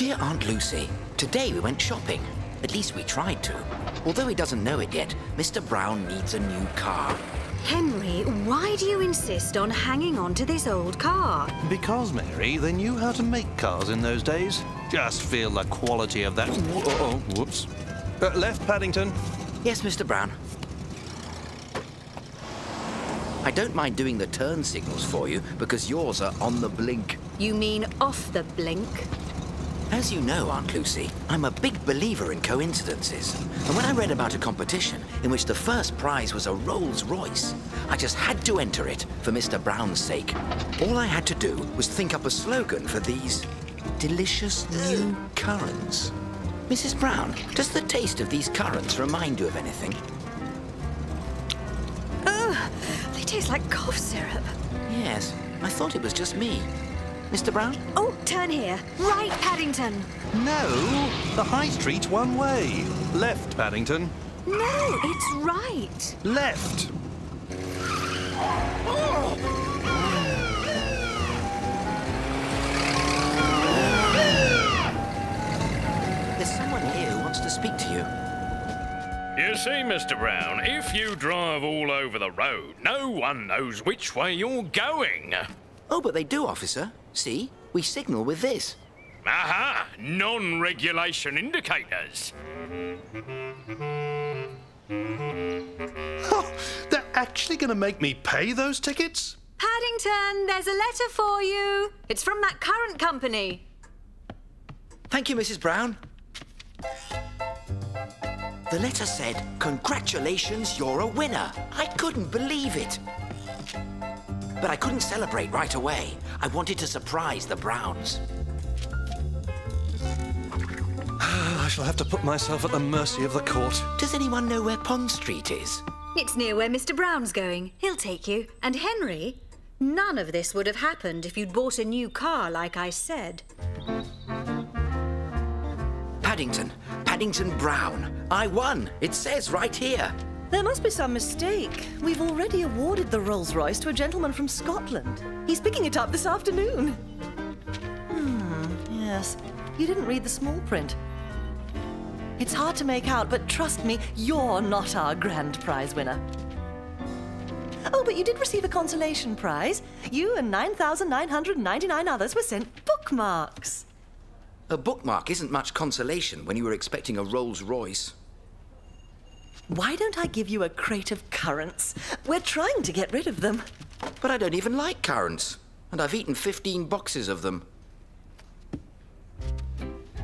Dear Aunt Lucy, today we went shopping. At least we tried to. Although he doesn't know it yet, Mr. Brown needs a new car. Henry, why do you insist on hanging on to this old car? Because, Mary, they knew how to make cars in those days. Just feel the quality of that. Oh, whoops. Left, Paddington. Yes, Mr. Brown. I don't mind doing the turn signals for you because yours are on the blink. You mean off the blink? As you know, Aunt Lucy, I'm a big believer in coincidences. And when I read about a competition in which the first prize was a Rolls-Royce, I just had to enter it for Mr. Brown's sake. All I had to do was think up a slogan for these delicious new currants. Mrs. Brown, does the taste of these currants remind you of anything? Oh, they taste like cough syrup. Yes, I thought it was just me. Mr. Brown? Oh, turn here. Right, Paddington. No, the high street's one way. Left, Paddington. No, it's right. Left. There's someone here who wants to speak to you. You see, Mr. Brown, if you drive all over the road, no one knows which way you're going. Oh, but they do, officer. See? We signal with this. Aha! Non-regulation indicators. Oh, they're actually going to make me pay those tickets? Paddington, there's a letter for you. It's from that currant company. Thank you, Mrs. Brown. The letter said, "Congratulations, you're a winner." I couldn't believe it. But I couldn't celebrate right away. I wanted to surprise the Browns. I shall have to put myself at the mercy of the court. Does anyone know where Pond Street is? It's near where Mr. Brown's going. He'll take you. And Henry, none of this would have happened if you'd bought a new car like I said. Paddington Brown. I won. It says right here. There must be some mistake. We've already awarded the Rolls-Royce to a gentleman from Scotland. He's picking it up this afternoon. Yes. You didn't read the small print. It's hard to make out, but trust me, you're not our grand prize winner. Oh, but you did receive a consolation prize. You and 9,999 others were sent bookmarks. A bookmark isn't much consolation when you were expecting a Rolls-Royce. Why don't I give you a crate of currants? We're trying to get rid of them. But I don't even like currants. And I've eaten 15 boxes of them.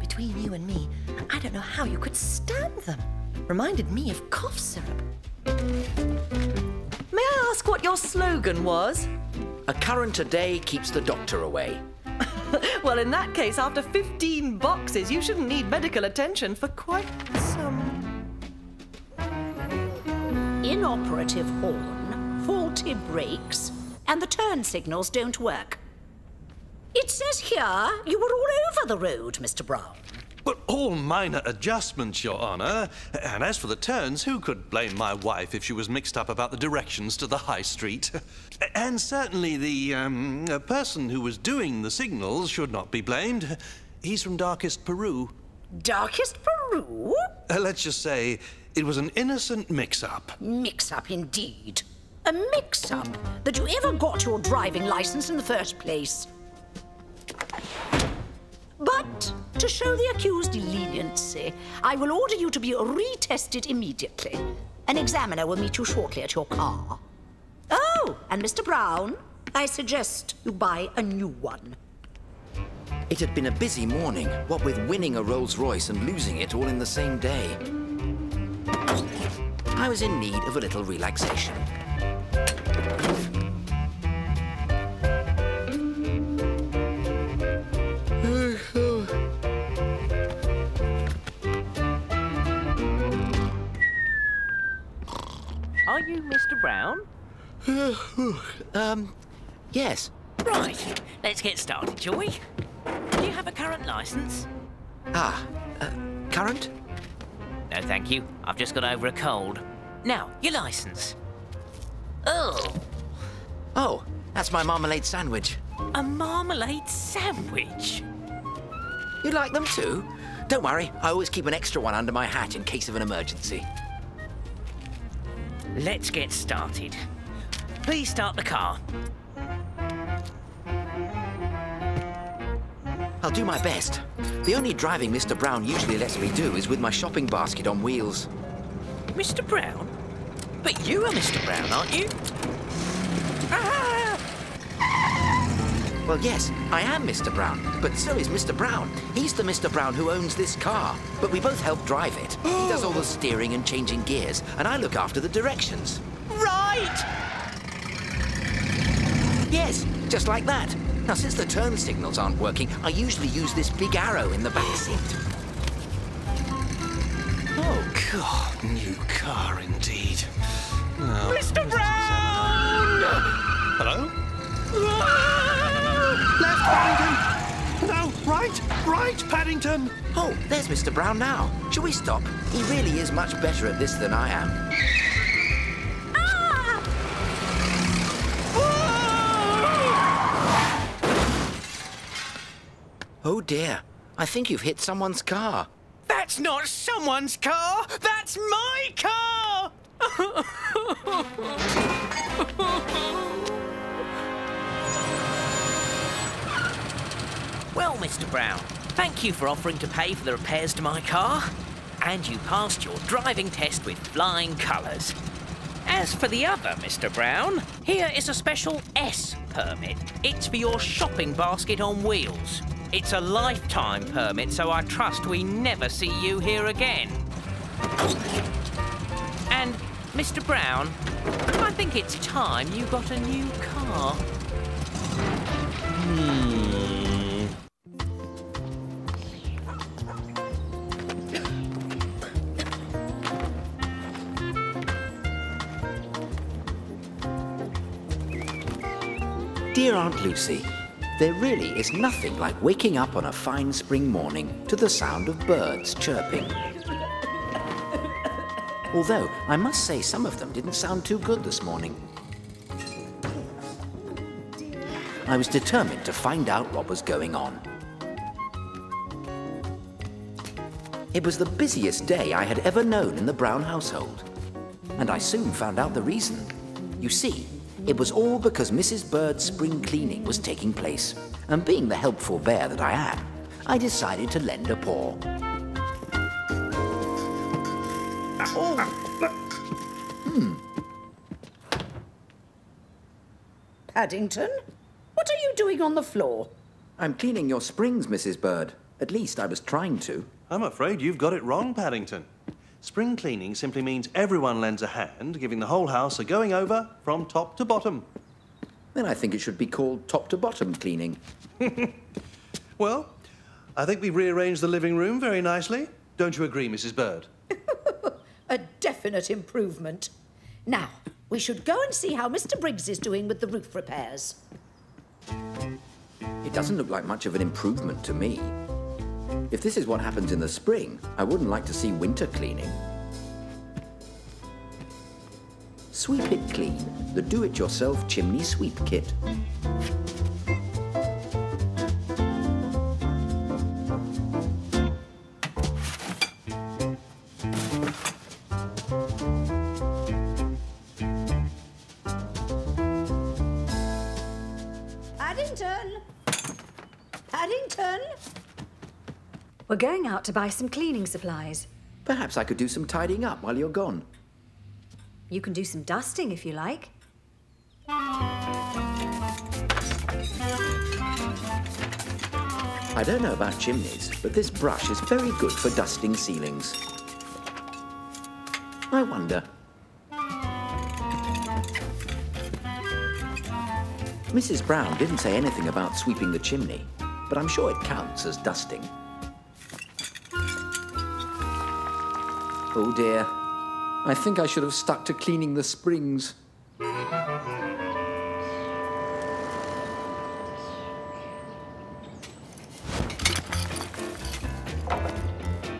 Between you and me, I don't know how you could stand them. Reminded me of cough syrup. May I ask what your slogan was? A currant a day keeps the doctor away. Well, in that case, after 15 boxes, you shouldn't need medical attention for quite some... Inoperative horn, faulty brakes, and the turn signals don't work. It says here you were all over the road, Mr. Brown. But all minor adjustments, Your Honour. And as for the turns, who could blame my wife if she was mixed up about the directions to the high street? And certainly the person who was doing the signals should not be blamed. He's from darkest Peru. Darkest Peru? Let's just say it was an innocent mix-up. Mix-up indeed. A mix-up that you ever got your driving licence in the first place. But to show the accused leniency, I will order you to be retested immediately. An examiner will meet you shortly at your car. Oh, and Mr. Brown, I suggest you buy a new one. It had been a busy morning, what with winning a Rolls-Royce and losing it all in the same day. I was in need of a little relaxation. Are you Mr. Brown? Yes. Right, let's get started, shall we? Do you have a current licence? Current? No, thank you. I've just got over a cold. Now, your licence. Oh. Oh, that's my marmalade sandwich. A marmalade sandwich? You like them too? Don't worry, I always keep an extra one under my hat in case of an emergency. Let's get started. Please start the car. I'll do my best. The only driving Mr. Brown usually lets me do is with my shopping basket on wheels. Mr. Brown? But you are Mr. Brown, aren't you? Ah! Well, yes, I am Mr. Brown, but so is Mr. Brown. He's the Mr. Brown who owns this car, but we both help drive it. He does all the steering and changing gears, and I look after the directions. Right! Yes, just like that. Now, since the turn signals aren't working, I usually use this big arrow in the back seat. Oh, God, new car indeed. Oh, Mr. Brown! hello? Left, Paddington! No, right, Paddington! Oh, there's Mr. Brown now. Shall we stop? He really is much better at this than I am. Oh dear, I think you've hit someone's car. That's not someone's car! That's my car! Well, Mr. Brown, thank you for offering to pay for the repairs to my car. And you passed your driving test with flying colours. As for the other, Mr. Brown, here is a special S permit. It's for your shopping basket on wheels. It's a lifetime permit, so I trust we never see you here again. And, Mr. Brown, I think it's time you got a new car. Dear Aunt Lucy, there really is nothing like waking up on a fine spring morning to the sound of birds chirping. Although, I must say some of them didn't sound too good this morning. I was determined to find out what was going on. It was the busiest day I had ever known in the Brown household. And I soon found out the reason. You see, it was all because Mrs. Bird's spring cleaning was taking place. And being the helpful bear that I am, I decided to lend a paw. Paddington, what are you doing on the floor? I'm cleaning your springs, Mrs. Bird. At least I was trying to. I'm afraid you've got it wrong, Paddington. Spring cleaning simply means everyone lends a hand, giving the whole house a going over from top to bottom. Then I think it should be called top-to-bottom cleaning. Well, I think we've rearranged the living room very nicely. Don't you agree, Mrs. Bird? A definite improvement. Now, we should go and see how Mr. Briggs is doing with the roof repairs. It doesn't look like much of an improvement to me. If this is what happens in the spring, I wouldn't like to see winter cleaning. Sweep It Clean, the do-it-yourself chimney sweep kit. Paddington! Paddington! We're going out to buy some cleaning supplies. Perhaps I could do some tidying up while you're gone. You can do some dusting if you like. I don't know about chimneys, but this brush is very good for dusting ceilings. I wonder. Mrs. Brown didn't say anything about sweeping the chimney, but I'm sure it counts as dusting. Oh dear. I think I should have stuck to cleaning the springs.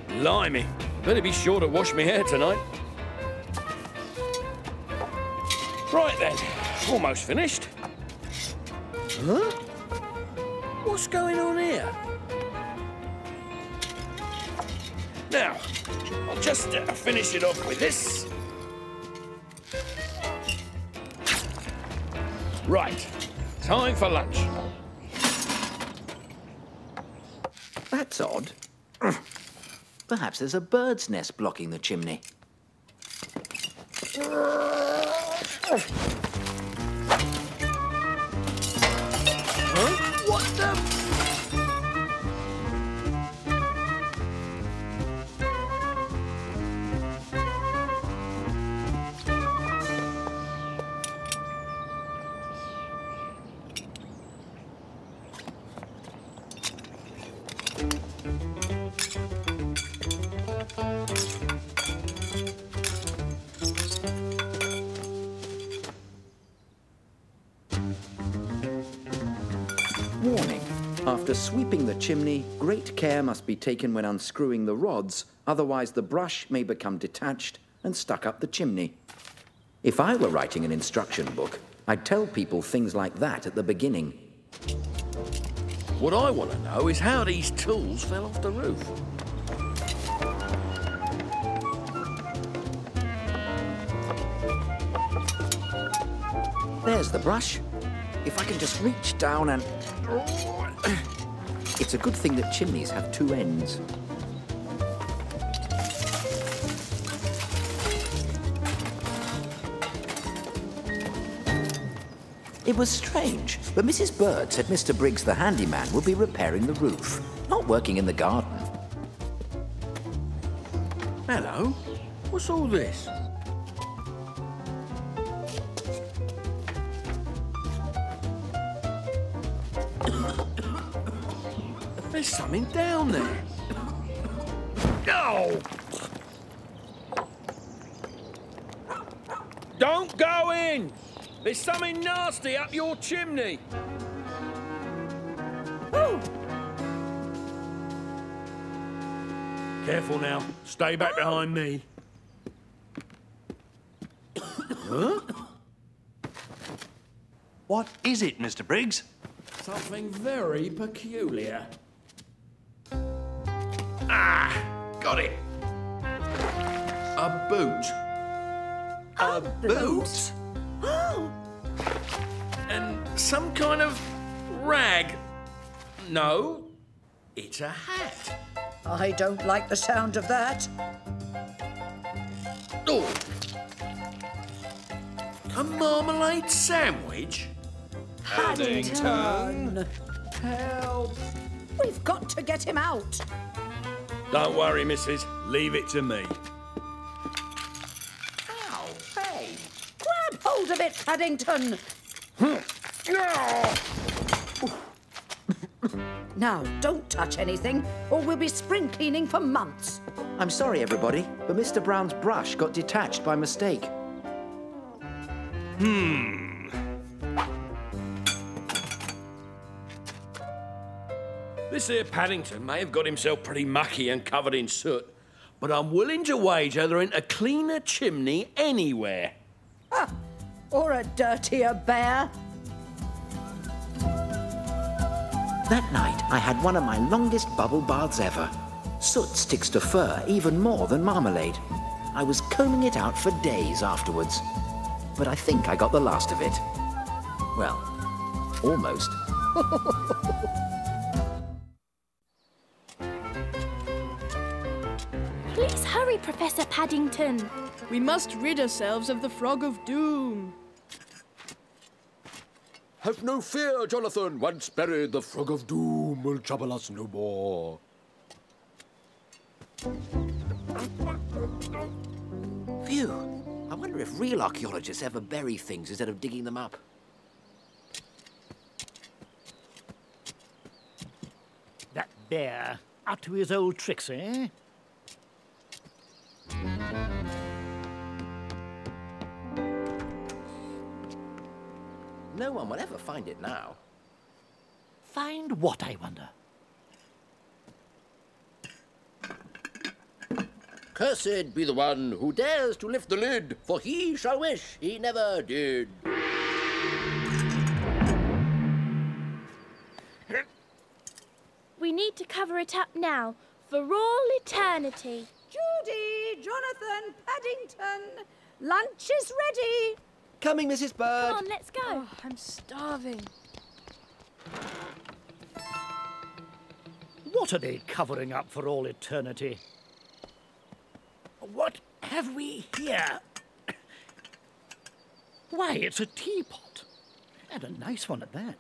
Blimey, better be sure to wash my hair tonight. Right then, almost finished. Huh? What's going on here? Now, I'll just finish it off with this. Right, time for lunch. That's odd. Perhaps there's a bird's nest blocking the chimney. What the... Warning. After sweeping the chimney, great care must be taken when unscrewing the rods, otherwise the brush may become detached and stuck up the chimney. If I were writing an instruction book, I'd tell people things like that at the beginning. What I want to know is how these tools fell off the roof. There's the brush. If I can just reach down and... It's a good thing that chimneys have two ends. It was strange, but Mrs. Bird said Mr. Briggs the handyman would be repairing the roof, not working in the garden. Hello? What's all this? There's something down there. No! Don't go in! There's something nasty up your chimney. Oh, Careful now. Stay back behind me. Huh? What is it, Mr. Briggs? Something very peculiar. Ah! Got it. A boot. a boot? And some kind of rag. No, it's a hat. I don't like the sound of that. Oh! A marmalade sandwich? Paddington! Help! We've got to get him out. Don't worry, missus. Leave it to me. Ow, hey. Grab hold of it, Paddington. Now, don't touch anything, or we'll be spring cleaning for months. I'm sorry, everybody, but Mr. Brown's brush got detached by mistake. This here Paddington may have got himself pretty mucky and covered in soot, but I'm willing to wager there ain't a cleaner chimney anywhere. Ah, or a dirtier bear. That night, I had one of my longest bubble baths ever. Soot sticks to fur even more than marmalade. I was combing it out for days afterwards. But I think I got the last of it. Well, almost. Please hurry, Professor Paddington. We must rid ourselves of the Frog of Doom. Have no fear, Jonathan. Once buried, the Frog of Doom will trouble us no more. Phew. I wonder if real archaeologists ever bury things instead of digging them up. That bear, up to his old tricks, eh? No one will ever find it now. Find what, I wonder? Cursed be the one who dares to lift the lid, for he shall wish he never did. We need to cover it up now, For all eternity. Judy, Jonathan, Paddington, lunch is ready. Coming, Mrs. Bird. Come on, let's go. Oh, I'm starving. What are they covering up for all eternity? What have we here? Why, it's a teapot. And a nice one at that.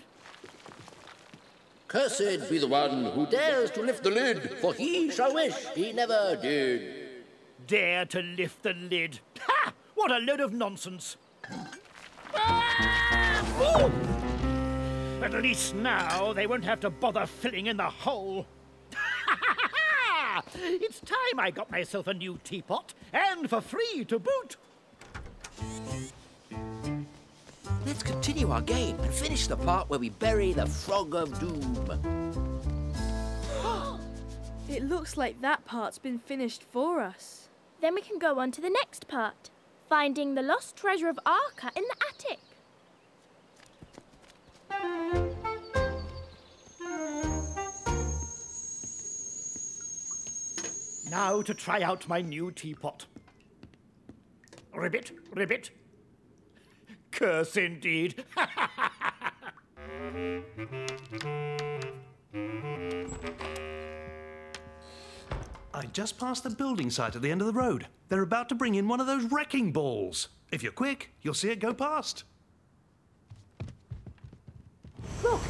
Cursed be the one who dares to lift the lid, for he shall wish he never did. Dare to lift the lid? Ha! What a load of nonsense. Ah! At least now they won't have to bother filling in the hole. It's time I got myself a new teapot, and for free to boot. Let's continue our game and finish the part where we bury the Frog of Doom. It looks like that part's been finished for us. Then we can go on to the next part. Finding the lost treasure of Arca in the attic. Now to try out my new teapot. Ribbit, ribbit. Curse indeed. I just passed the building site at the end of the road. They're about to bring in one of those wrecking balls. If you're quick, you'll see it go past. Look,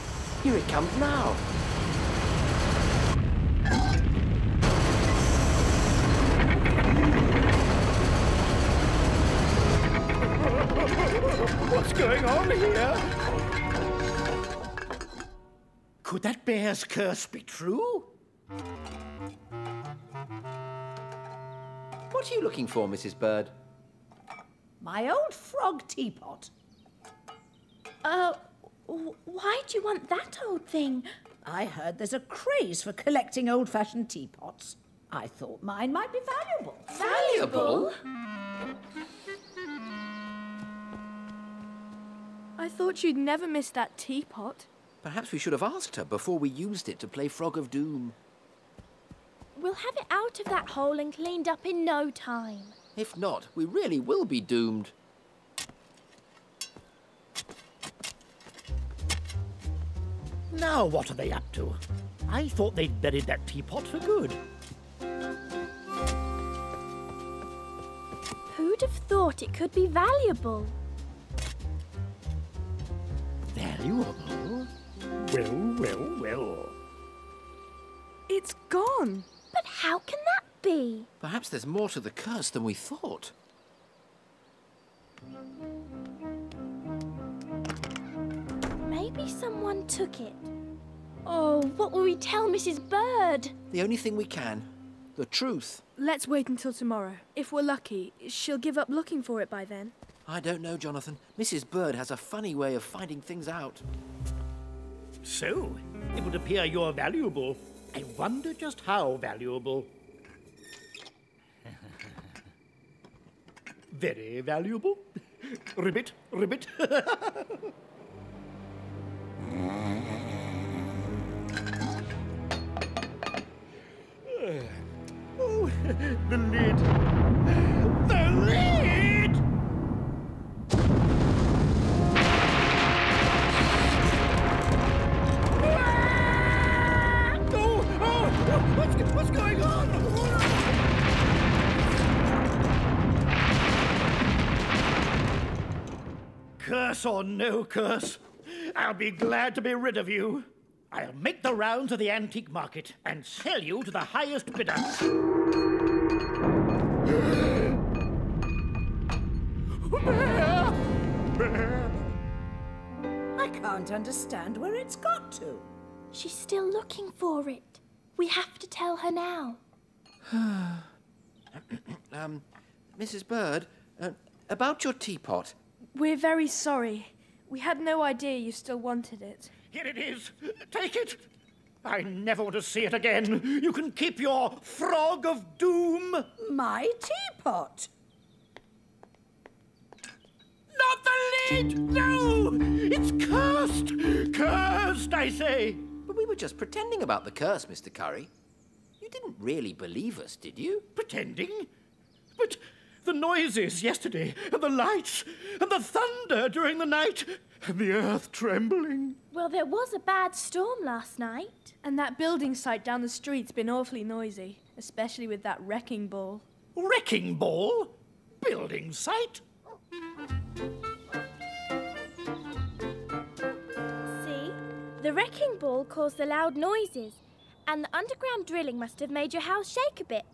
here it comes now. What's going on here? Could that bear's curse be true? What are you looking for, Mrs. Bird? My old frog teapot. Why do you want that old thing? I heard there's a craze for collecting old-fashioned teapots. I thought mine might be valuable. Valuable? I thought you'd never miss that teapot. Perhaps we should have asked her before we used it to play Frog of Doom. We'll have it out of that hole and cleaned up in no time. If not, we really will be doomed. Now what are they up to? I thought they'd buried that teapot for good. Who'd have thought it could be valuable? Valuable? Well. It's gone. But how can that be? Perhaps there's more to the curse than we thought. Maybe someone took it. Oh, what will we tell Mrs. Bird? The only thing we can. The truth. Let's wait until tomorrow. If we're lucky, she'll give up looking for it by then. I don't know, Jonathan. Mrs. Bird has a funny way of finding things out. So, it would appear you're valuable. I wonder just how valuable. Very valuable. Ribbit, ribbit. Oh, the lid. The lid! What's going on? Curse or no curse, I'll be glad to be rid of you. I'll make the rounds of the antique market and sell you to the highest bidder. I can't understand where it's got to. She's still looking for it. We have to tell her now. Mrs. Bird, about your teapot. We're very sorry. We had no idea you still wanted it. Here it is. Take it. I never want to see it again. You can keep your Frog of Doom. My teapot. Not the lid! No! It's cursed! Cursed, I say! But we were just pretending about the curse, Mr. Curry. You didn't really believe us, did you? Pretending? But the noises yesterday, and the lights, and the thunder during the night, and the earth trembling. Well, there was a bad storm last night. And that building site down the street's been awfully noisy, especially with that wrecking ball. Wrecking ball? Building site? See? The wrecking ball caused the loud noises, and the underground drilling must have made your house shake a bit.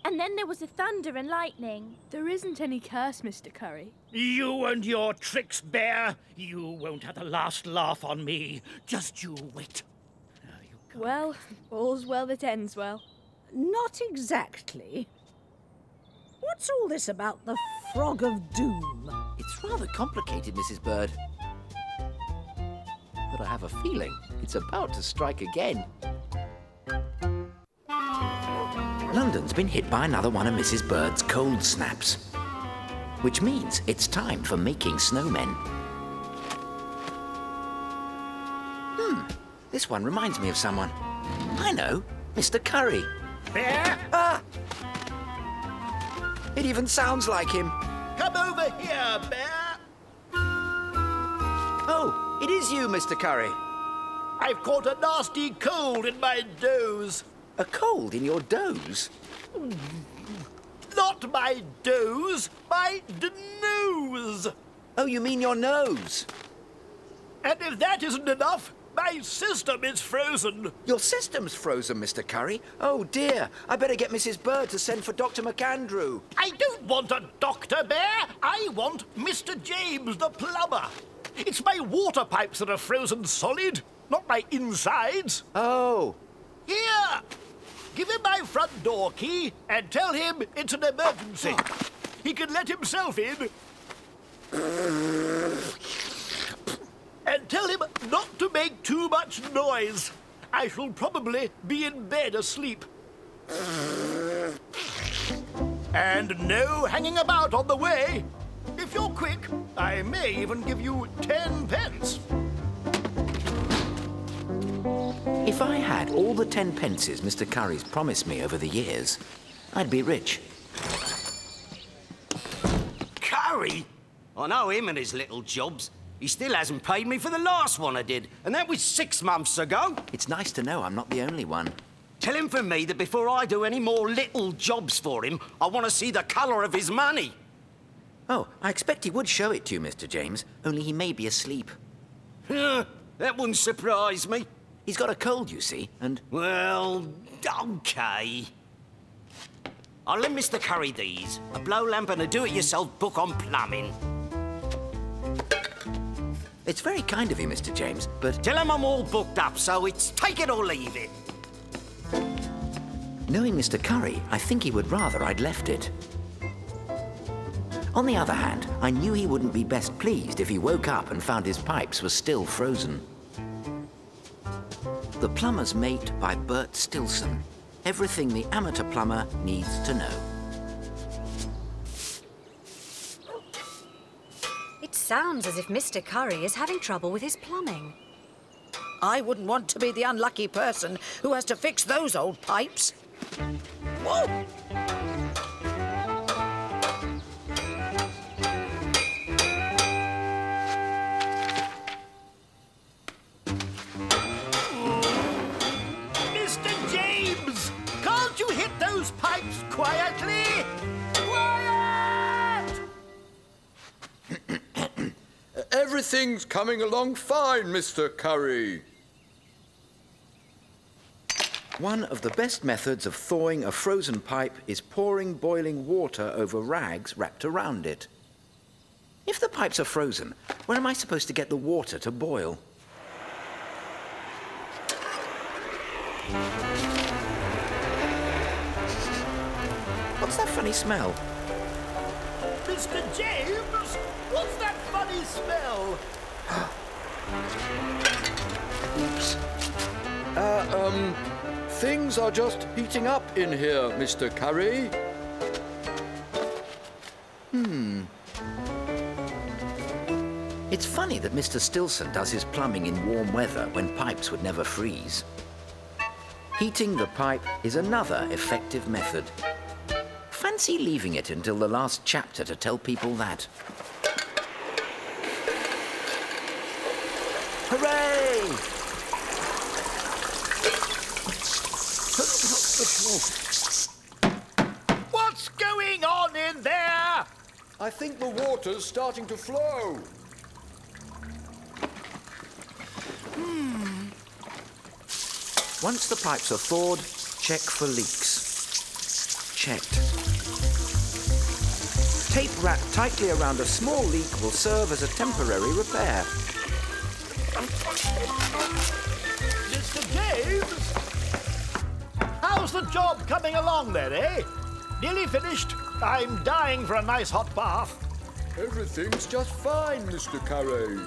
And then there was the thunder and lightning. There isn't any curse, Mr. Curry. You and your tricks, Bear. You won't have the last laugh on me. Just you wait. Well, all's well that ends well. Not exactly. What's all this about the Frog of Doom? It's rather complicated, Mrs. Bird. But I have a feeling it's about to strike again. London's been hit by another one of Mrs. Bird's cold snaps, which means it's time for making snowmen. This one reminds me of someone. I know, Mr. Curry. Bear? Ah! It even sounds like him. Come over here, Bear. Oh, it is you, Mr. Curry. I've caught a nasty cold in my doze. A cold in your doze? Not my doze, my nose. Oh, you mean your nose? And if that isn't enough, my system is frozen. Your system's frozen, Mr. Curry? Oh, dear. I better get Mrs. Bird to send for Dr. McAndrew. I don't want a doctor, Bear. I want Mr. James, the plumber. It's my water pipes that are frozen solid, not my insides. Oh. Here! Give him my front door key and tell him it's an emergency. He can let himself in. And tell him not to make too much noise. I shall probably be in bed asleep. And no hanging about on the way. If you're quick, I may even give you 10 pence. If I had all the 10 pences Mr. Curry's promised me over the years, I'd be rich. Curry? I know him and his little jobs. He still hasn't paid me for the last one I did, and that was 6 months ago. It's nice to know I'm not the only one. Tell him for me that before I do any more little jobs for him, I want to see the colour of his money. Oh, I expect he would show it to you, Mr. James, only he may be asleep. That wouldn't surprise me. He's got a cold, you see, and... Well, OK. I'll lend Mr. Curry these. A blow lamp and a do-it-yourself book on plumbing. It's very kind of you, Mr. James, but... Tell him I'm all booked up, so it's take it or leave it. Knowing Mr. Curry, I think he would rather I'd left it. On the other hand, I knew he wouldn't be best pleased if he woke up and found his pipes were still frozen. The Plumber's Mate by Bert Stilson. Everything the amateur plumber needs to know. It sounds as if Mr. Curry is having trouble with his plumbing. I wouldn't want to be the unlucky person who has to fix those old pipes. Whoa! Mr. James! Can't you hit those pipes quietly? Quiet! Everything's coming along fine, Mr. Curry. One of the best methods of thawing a frozen pipe is pouring boiling water over rags wrapped around it. If the pipes are frozen, where am I supposed to get the water to boil? What's that funny smell? Mr. James, what's that funny smell? Oops. Things are just heating up in here, Mr. Curry. It's funny that Mr. Stilson does his plumbing in warm weather when pipes would never freeze. Heating the pipe is another effective method. Fancy leaving it until the last chapter to tell people that. Hooray! What's going on in there? I think the water's starting to flow. Once the pipes are thawed, check for leaks. Checked. Tape wrapped tightly around a small leak will serve as a temporary repair. Mr. James? How's the job coming along then, eh? Nearly finished? I'm dying for a nice hot bath. Everything's just fine, Mr. Curry.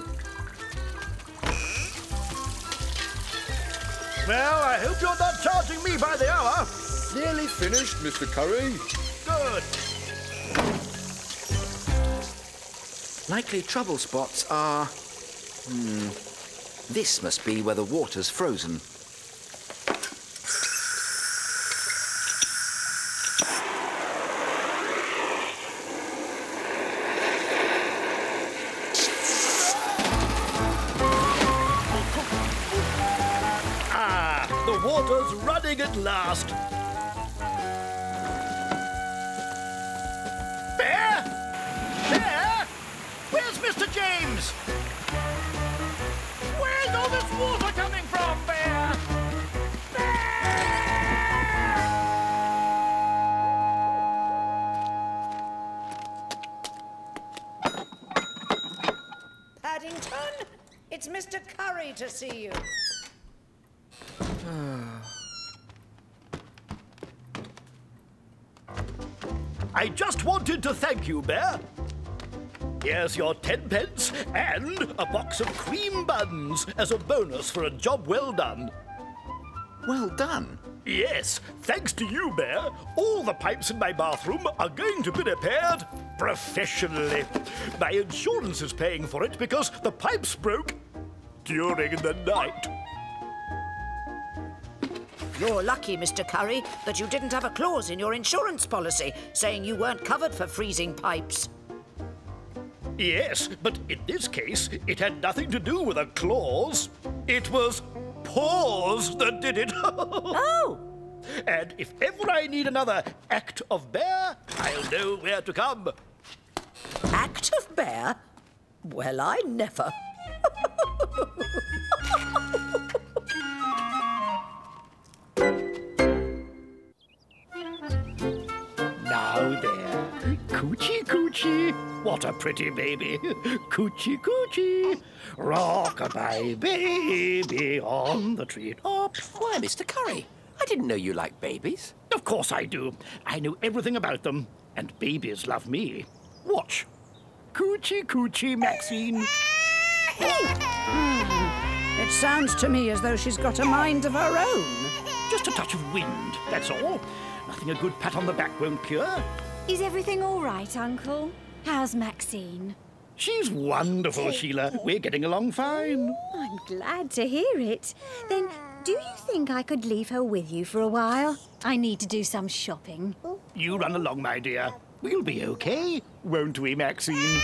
Well, I hope you're not charging me by the hour. Nearly finished, Mr. Curry. Good. Likely trouble spots are... This must be where the water's frozen. The water's running at last. Bear? Bear? Where's Mr. James? Where's all this water coming from, Bear? Paddington, it's Mr. Curry to see you. I just wanted to thank you, Bear. Here's your 10 pence and a box of cream buns as a bonus for a job well done. Well done? Yes, thanks to you, Bear, all the pipes in my bathroom are going to be repaired professionally. My insurance is paying for it because the pipes broke during the night. You're lucky, Mr. Curry, that you didn't have a clause in your insurance policy saying you weren't covered for freezing pipes. Yes, but in this case, it had nothing to do with a clause. It was paws that did it. Oh! And if ever I need another act of Bear, I'll know where to come. Act of Bear? Well, I never. Now there, coochie coochie, what a pretty baby. Coochie coochie, rock-a-bye baby on the treetop. Why, Mr. Curry, I didn't know you liked babies. Of course I do. I know everything about them, and babies love me. Watch. Coochie coochie, Maxine. It sounds to me as though she's got a mind of her own. Just a touch of wind, that's all. Nothing a good pat on the back won't cure. Is everything all right, Uncle? How's Maxine? She's wonderful, Sheila. We're getting along fine. I'm glad to hear it. Then, do you think I could leave her with you for a while? I need to do some shopping. You run along, my dear. We'll be okay, won't we, Maxine?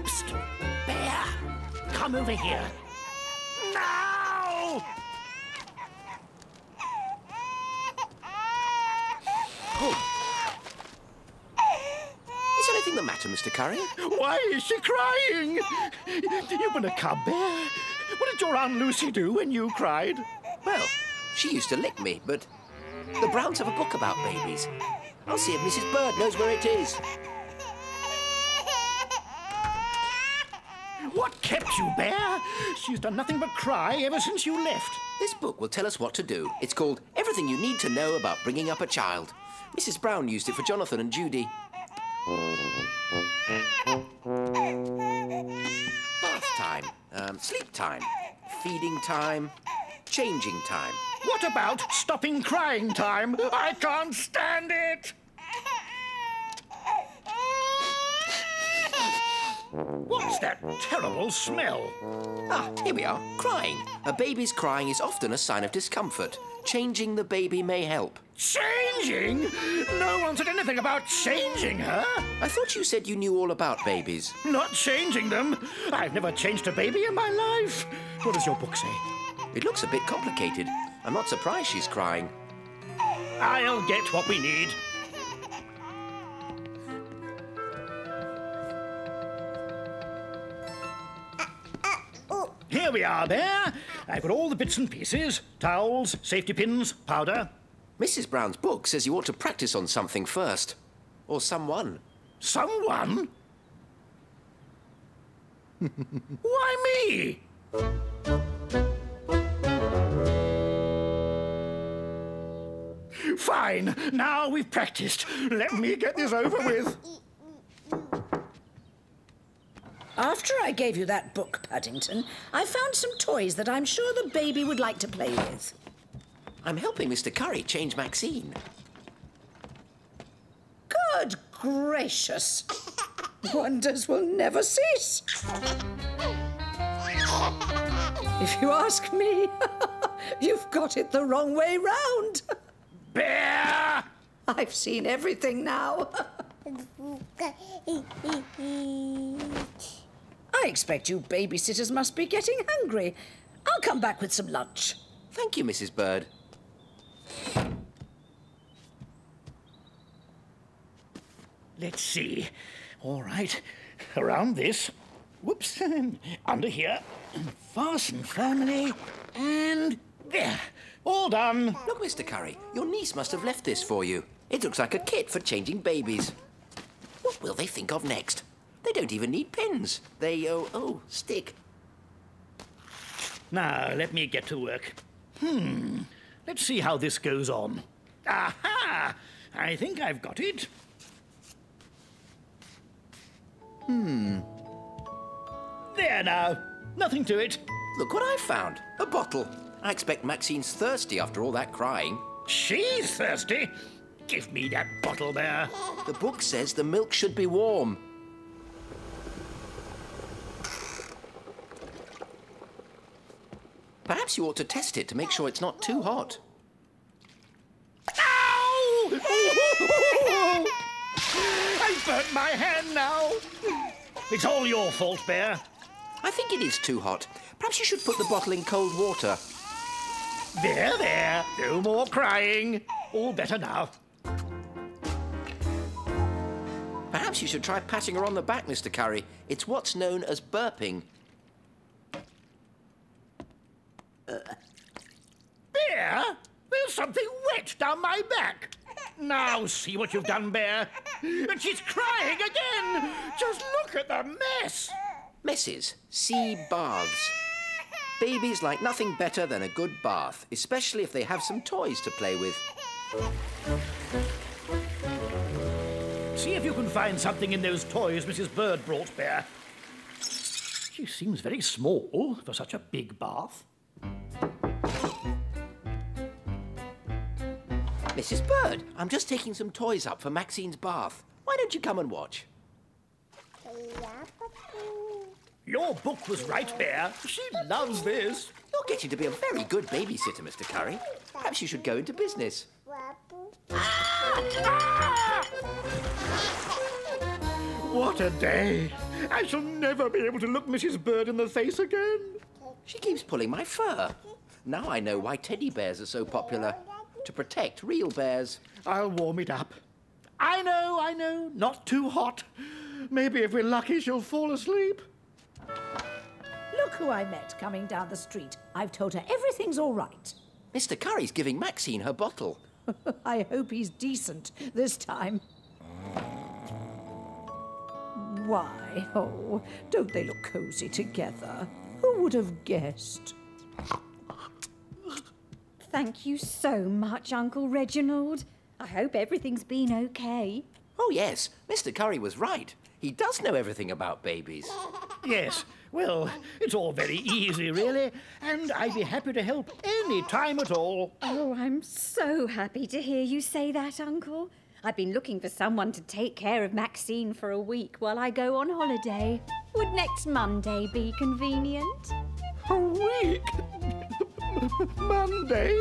Psst. Bear, come over here. Now! Is anything the matter, Mr. Curry? Why is she crying? You've been a cub, Bear. What did your Aunt Lucy do when you cried? Well, she used to lick me, but the Browns have a book about babies. I'll see if Mrs. Bird knows where it is. What kept you, Bear? She's done nothing but cry ever since you left. This book will tell us what to do. It's called Everything You Need to Know About Bringing Up a Child. Mrs. Brown used it for Jonathan and Judy. Bath time, sleep time, feeding time, changing time. What about stopping crying time? I can't stand it! What's that terrible smell? Ah, here we are, crying. A baby's crying is often a sign of discomfort. Changing the baby may help. Changing? No one said anything about changing her. I thought you said you knew all about babies. Not changing them? I've never changed a baby in my life. What does your book say? It looks a bit complicated. I'm not surprised she's crying. I'll get what we need. Here we are, Bear. I've got all the bits and pieces. Towels, safety pins, powder. Mrs. Brown's book says you ought to practice on something first. Or someone. Someone? Why me? Fine. Now we've practiced. Let me get this over with. After I gave you that book, Paddington, I found some toys that I'm sure the baby would like to play with. I'm helping Mr. Curry change Maxine. Good gracious! Wonders will never cease. If you ask me, you've got it the wrong way round. Bear! I've seen everything now. I expect you babysitters must be getting hungry. I'll come back with some lunch. Thank you, Mrs. Bird. Let's see. All right. Around this. Whoops. Under here. Fasten firmly. And there. All done. Look, Mr. Curry, your niece must have left this for you. It looks like a kit for changing babies. What will they think of next? They don't even need pins. They, stick. Now, let me get to work. Let's see how this goes on. Aha! I think I've got it. There now. Nothing to it. Look what I found. A bottle. I expect Maxine's thirsty after all that crying. She's thirsty? Give me that bottle there. The book says the milk should be warm. Perhaps you ought to test it to make sure it's not too hot. Ow! I burnt my hand now. It's all your fault, Bear. I think it is too hot. Perhaps you should put the bottle in cold water. There, there. No more crying. All better now. Perhaps you should try patting her on the back, Mr. Curry. It's what's known as burping. Bear? There's something wet down my back. Now see what you've done, Bear. And she's crying again. Just look at the mess. Messes. Sea baths. Babies like nothing better than a good bath, especially if they have some toys to play with. See if you can find something in those toys Mrs. Bird brought, Bear. She seems very small for such a big bath. Mrs. Bird, I'm just taking some toys up for Maxine's bath. Why don't you come and watch? Your book was right, Bear. She loves this. You're getting to be a very good babysitter, Mr. Curry. Perhaps you should go into business. What a day. I shall never be able to look Mrs. Bird in the face again. She keeps pulling my fur. Now I know why teddy bears are so popular. To protect real bears. I'll warm it up. I know. Not too hot. Maybe if we're lucky, she'll fall asleep. Look who I met coming down the street. I've told her everything's all right. Mr. Curry's giving Maxine her bottle. I hope he's decent this time. Why, oh, don't they look cosy together? Who would have guessed? Thank you so much, Uncle Reginald. I hope everything's been okay. Oh, yes. Mr. Curry was right. He does know everything about babies. Yes. Well, it's all very easy, really. And I'd be happy to help any time at all. Oh, I'm so happy to hear you say that, Uncle. I've been looking for someone to take care of Maxine for a week while I go on holiday. Would next Monday be convenient? A week? Monday?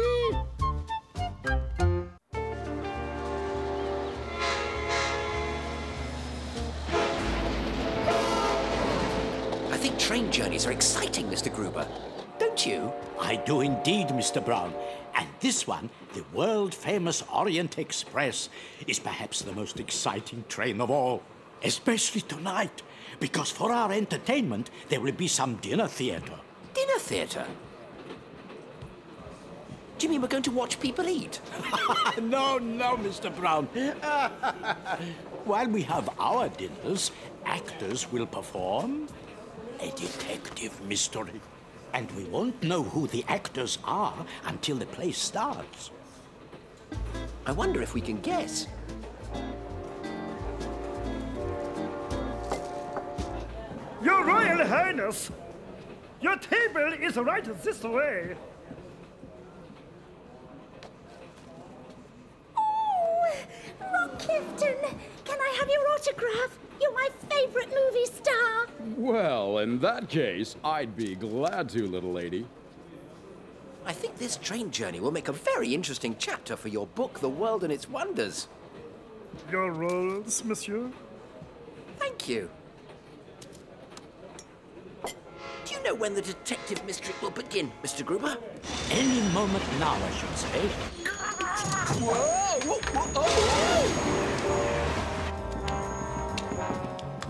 I think train journeys are exciting, Mr. Gruber. Don't you? I do indeed, Mr. Brown. And this one, the world-famous Orient Express, is perhaps the most exciting train of all. Especially tonight, because for our entertainment, there will be some dinner theatre. Dinner theatre? Do you mean we're going to watch people eat? No, Mr. Brown. While we have our dinners, actors will perform a detective mystery. And we won't know who the actors are until the play starts. I wonder if we can guess. Your Royal Highness, your table is right this way. Oh, Rock Clifton, can I have your autograph? You're my favourite movie star. Well, in that case, I'd be glad to, little lady. I think this train journey will make a very interesting chapter for your book, The World and Its Wonders. Your rolls, monsieur? Thank you. Do you know when the detective mystery will begin, Mr. Gruber? Any moment now, I should say. Whoa!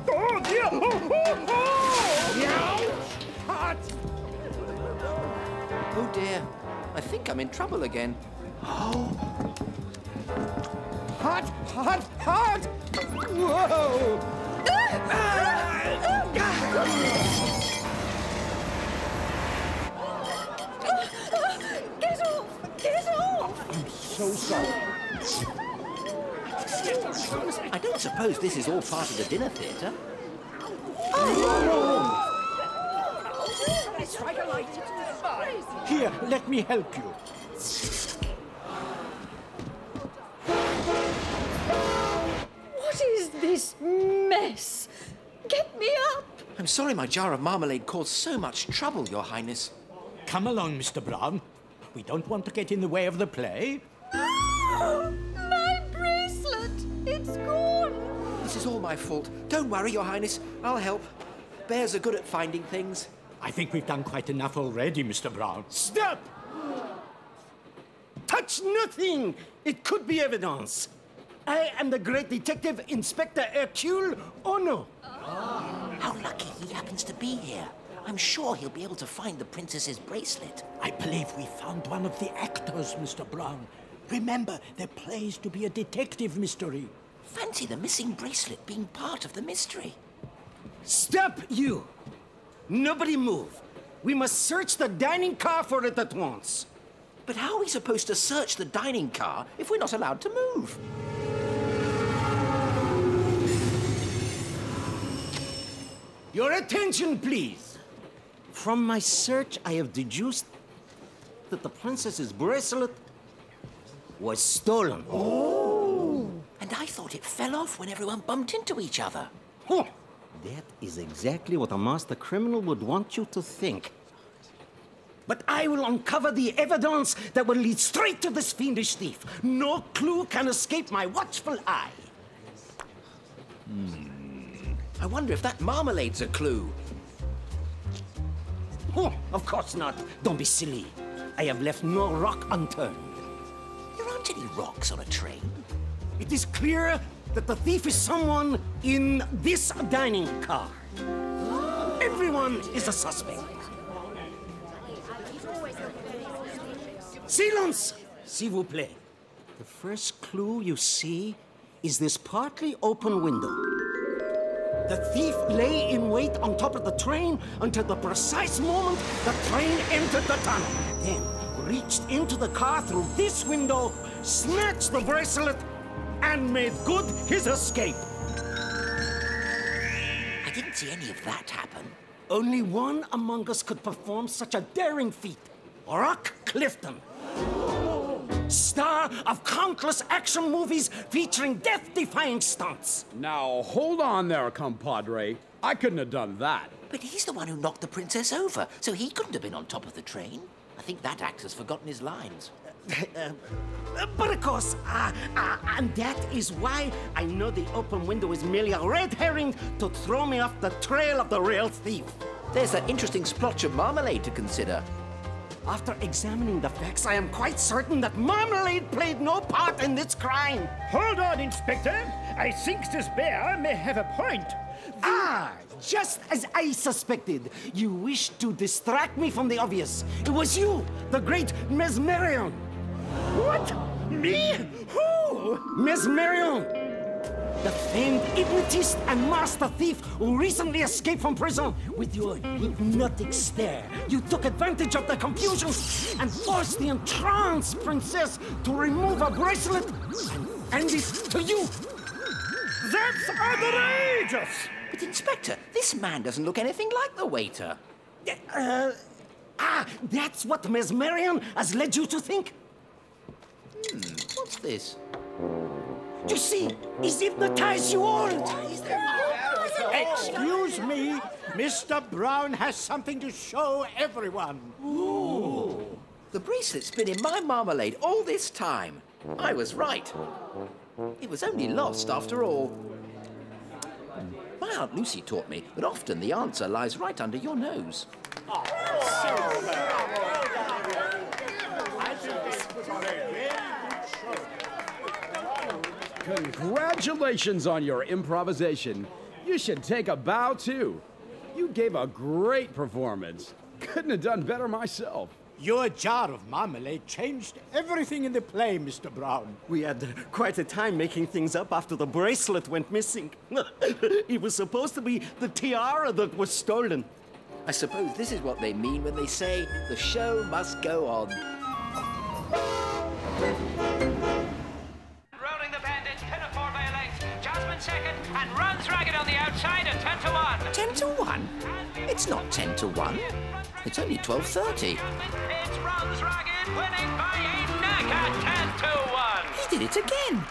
Oh, dear! Hot! Oh, dear. I think I'm in trouble again. Hot! Hot! Whoa! Get off! Get off! I'm so sorry. I don't suppose this is all part of the dinner theatre. Strike a light. Here, let me help you. What is this mess? Get me up! I'm sorry my jar of marmalade caused so much trouble, Your Highness. Come along, Mr. Brown. We don't want to get in the way of the play. My bracelet! It's gone! This is all my fault. Don't worry, Your Highness. I'll help. Bears are good at finding things. I think we've done quite enough already, Mr. Brown. Stop! Touch nothing! It could be evidence. I am the great detective, Inspector Hercule Ono. How lucky he happens to be here. I'm sure he'll be able to find the princess's bracelet. I believe we found one of the actors, Mr. Brown. Remember, there plays to be a detective mystery. Fancy the missing bracelet being part of the mystery. Stop, you! Nobody move. We must search the dining car for it at once. But how are we supposed to search the dining car if we're not allowed to move? Your attention, please. From my search, I have deduced that the princess's bracelet was stolen. Oh! And I thought it fell off when everyone bumped into each other. Huh. That is exactly what a master criminal would want you to think. But I will uncover the evidence that will lead straight to this fiendish thief. No clue can escape my watchful eye. I wonder if that marmalade's a clue. Oh, of course not. Don't be silly. I have left no rock unturned. There aren't any rocks on a train. It is clear that the thief is someone in this dining car. Everyone is a suspect. Silence, s'il vous plaît. The first clue you see is this partly open window. The thief lay in wait on top of the train until the precise moment the train entered the tunnel. Then reached into the car through this window, snatched the bracelet, and made good his escape. I didn't see any of that happen. Only one among us could perform such a daring feat. Rock Clifton. Star star of countless action movies featuring death-defying stunts. Now, hold on there, compadre. I couldn't have done that. But he's the one who knocked the princess over, so he couldn't have been on top of the train. I think that actor's forgotten his lines. But of course, and that is why I know the open window is merely a red herring to throw me off the trail of the real thief. There's that interesting splotch of marmalade to consider. After examining the facts, I am quite certain that marmalade played no part in this crime. Hold on, Inspector. I think this bear may have a point. Just as I suspected. You wish to distract me from the obvious. It was you, the great Mesmerion. What? Me? Who? Mesmerion, the famed hypnotist and master thief who recently escaped from prison. With your hypnotic stare, you took advantage of the confusion and forced the entranced princess to remove a bracelet and hand it to you. That's outrageous! But, Inspector, this man doesn't look anything like the waiter. That's what Mesmerion has led you to think? What's this? You see, he's hypnotized you all. Excuse me, Mr. Brown has something to show everyone. Ooh. The bracelet's been in my marmalade all this time. I was right. It was only lost after all. My Aunt Lucy taught me that often the answer lies right under your nose. Congratulations on your improvisation. You should take a bow, too. You gave a great performance. Couldn't have done better myself. Your jar of marmalade changed everything in the play, Mr. Brown. We had quite a time making things up after the bracelet went missing. It was supposed to be the tiara that was stolen. I suppose this is what they mean when they say the show must go on. Rolling the bandits, Pinafore by a length. Jasmine second, and runs ragged on the outside at 10 to 1. 10 to 1? It's not 10 to 1. It's only 12:30. It's runs ragged, winning by a neck at 10 to 1. He did it again.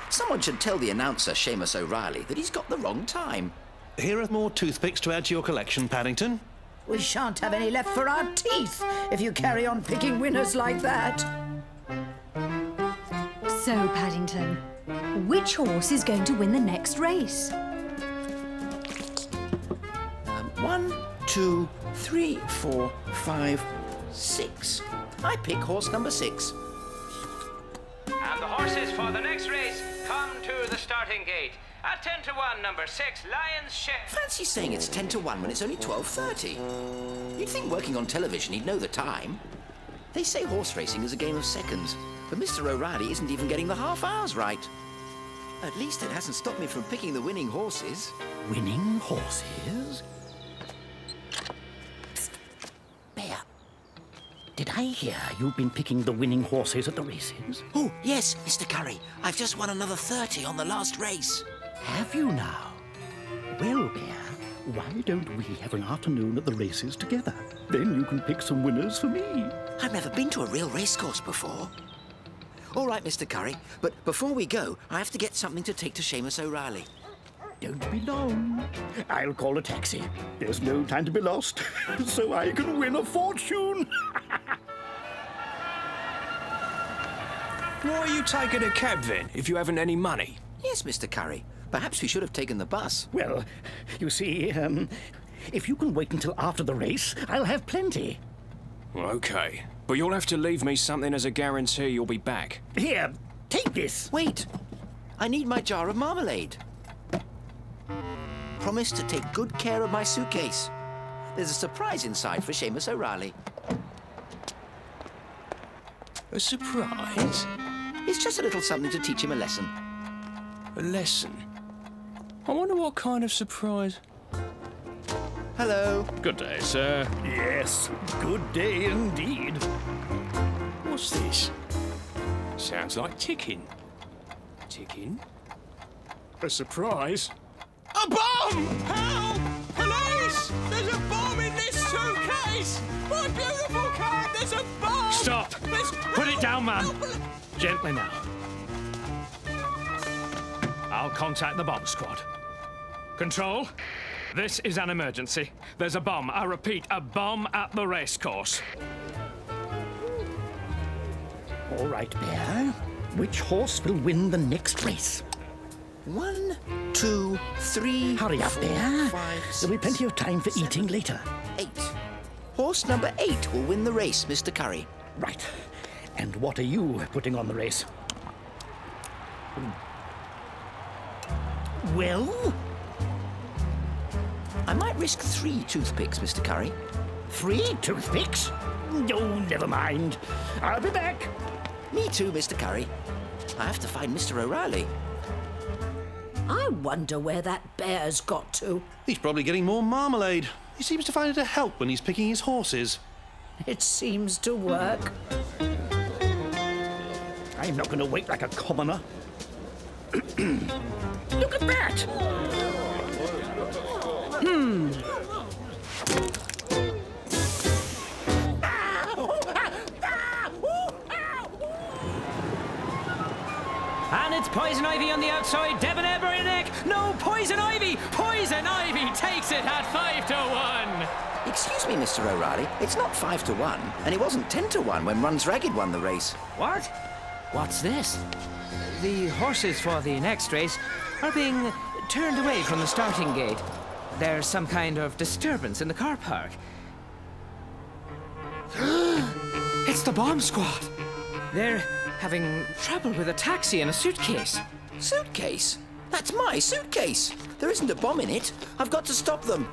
Someone should tell the announcer, Seamus O'Reilly, that he's got the wrong time. Here are more toothpicks to add to your collection, Paddington. We shan't have any left for our teeth if you carry on picking winners like that. So, Paddington, which horse is going to win the next race? 1, 2, 3, 4, 5, 6. I pick horse number 6. And the horses for the next race come to the starting gate. At 10 to 1, number 6, Lion's Share. Fancy saying it's 10 to 1 when it's only 12:30. You'd think working on television he'd know the time. They say horse racing is a game of seconds, but Mr. O'Reilly isn't even getting the half hours right. At least it hasn't stopped me from picking the winning horses. Winning horses? Psst. Bear, did I hear you've been picking the winning horses at the races? Oh, yes, Mr. Curry. I've just won another 30 on the last race. Have you now? Well, Bear, why don't we have an afternoon at the races together? Then you can pick some winners for me. I've never been to a real racecourse before. All right, Mr. Curry, but before we go, I have to get something to take to Seamus O'Reilly. Don't be long. I'll call a taxi. There's no time to be lost, so I can win a fortune. Why are you taking a cab then, if you haven't any money? Yes, Mr. Curry. Perhaps we should have taken the bus. Well, you see, if you can wait until after the race, I'll have plenty. Okay, but you'll have to leave me something as a guarantee you'll be back. Here, take this. Wait. I need my jar of marmalade. Promise to take good care of my suitcase. There's a surprise inside for Seamus O'Reilly. A surprise? It's just a little something to teach him a lesson. A lesson? I wonder what kind of surprise. Hello. Good day, sir. Yes, good day indeed. What's this? Sounds like ticking. Ticking? A surprise? A bomb! Help! Hello! Police! There's a bomb in this suitcase! My beautiful card, there's a bomb! Stop! Put it down, man. Gently now. I'll contact the bomb squad. Control, this is an emergency. There's a bomb, I repeat, a bomb at the racecourse. All right, Bear. Which horse will win the next race? 1, 2, 3. Hurry up, Bear. There'll be plenty of time for eating later. 8. Horse number 8 will win the race, Mr. Curry. Right. And what are you putting on the race? Well? I might risk 3 toothpicks, Mr. Curry. 3 toothpicks? Oh, never mind. I'll be back. Me too, Mr. Curry. I have to find Mr. O'Reilly. I wonder where that bear's got to. He's probably getting more marmalade. He seems to find it a help when he's picking his horses. It seems to work. I'm not going to wait like a commoner. Look at that! And it's Poison Ivy on the outside, debonair by neck. No, Poison Ivy! Poison Ivy takes it at 5 to 1. Excuse me, Mr. O'Reilly. It's not 5 to 1, and it wasn't 10 to 1 when Runs Ragged won the race. What? What's this? The horses for the next race are being turned away from the starting gate. There's some kind of disturbance in the car park. It's the bomb squad. They're having trouble with a taxi and a suitcase. Suitcase? That's my suitcase. There isn't a bomb in it. I've got to stop them.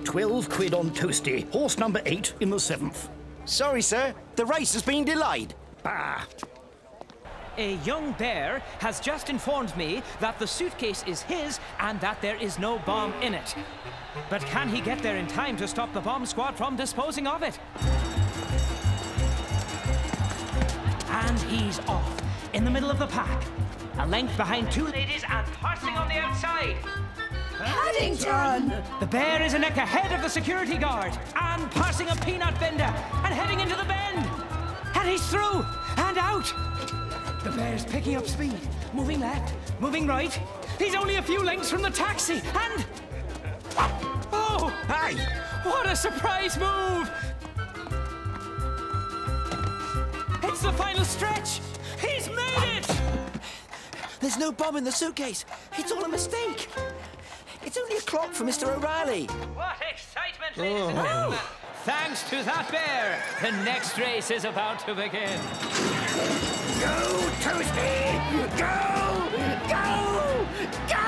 12 quid on Toasty. Horse number 8 in the 7th. Sorry, sir. The race has been delayed. Bah. A young bear has just informed me that the suitcase is his and that there is no bomb in it. But can he get there in time to stop the bomb squad from disposing of it? And he's off, in the middle of the pack. A length behind 2 ladies and passing on the outside. Paddington! The bear is a neck ahead of the security guard and passing a peanut vendor and heading into the bend. And he's through and out. The bear's picking up speed, moving left, moving right. He's only a few lengths from the taxi and... Oh! Hey! What a surprise move! It's the final stretch! He's made it! There's no bomb in the suitcase. It's all a mistake. It's only a clock for Mr. O'Reilly. What excitement, ladies and gentlemen! Thanks to that bear, the next race is about to begin. Go, Toasty! Go! Go! Go!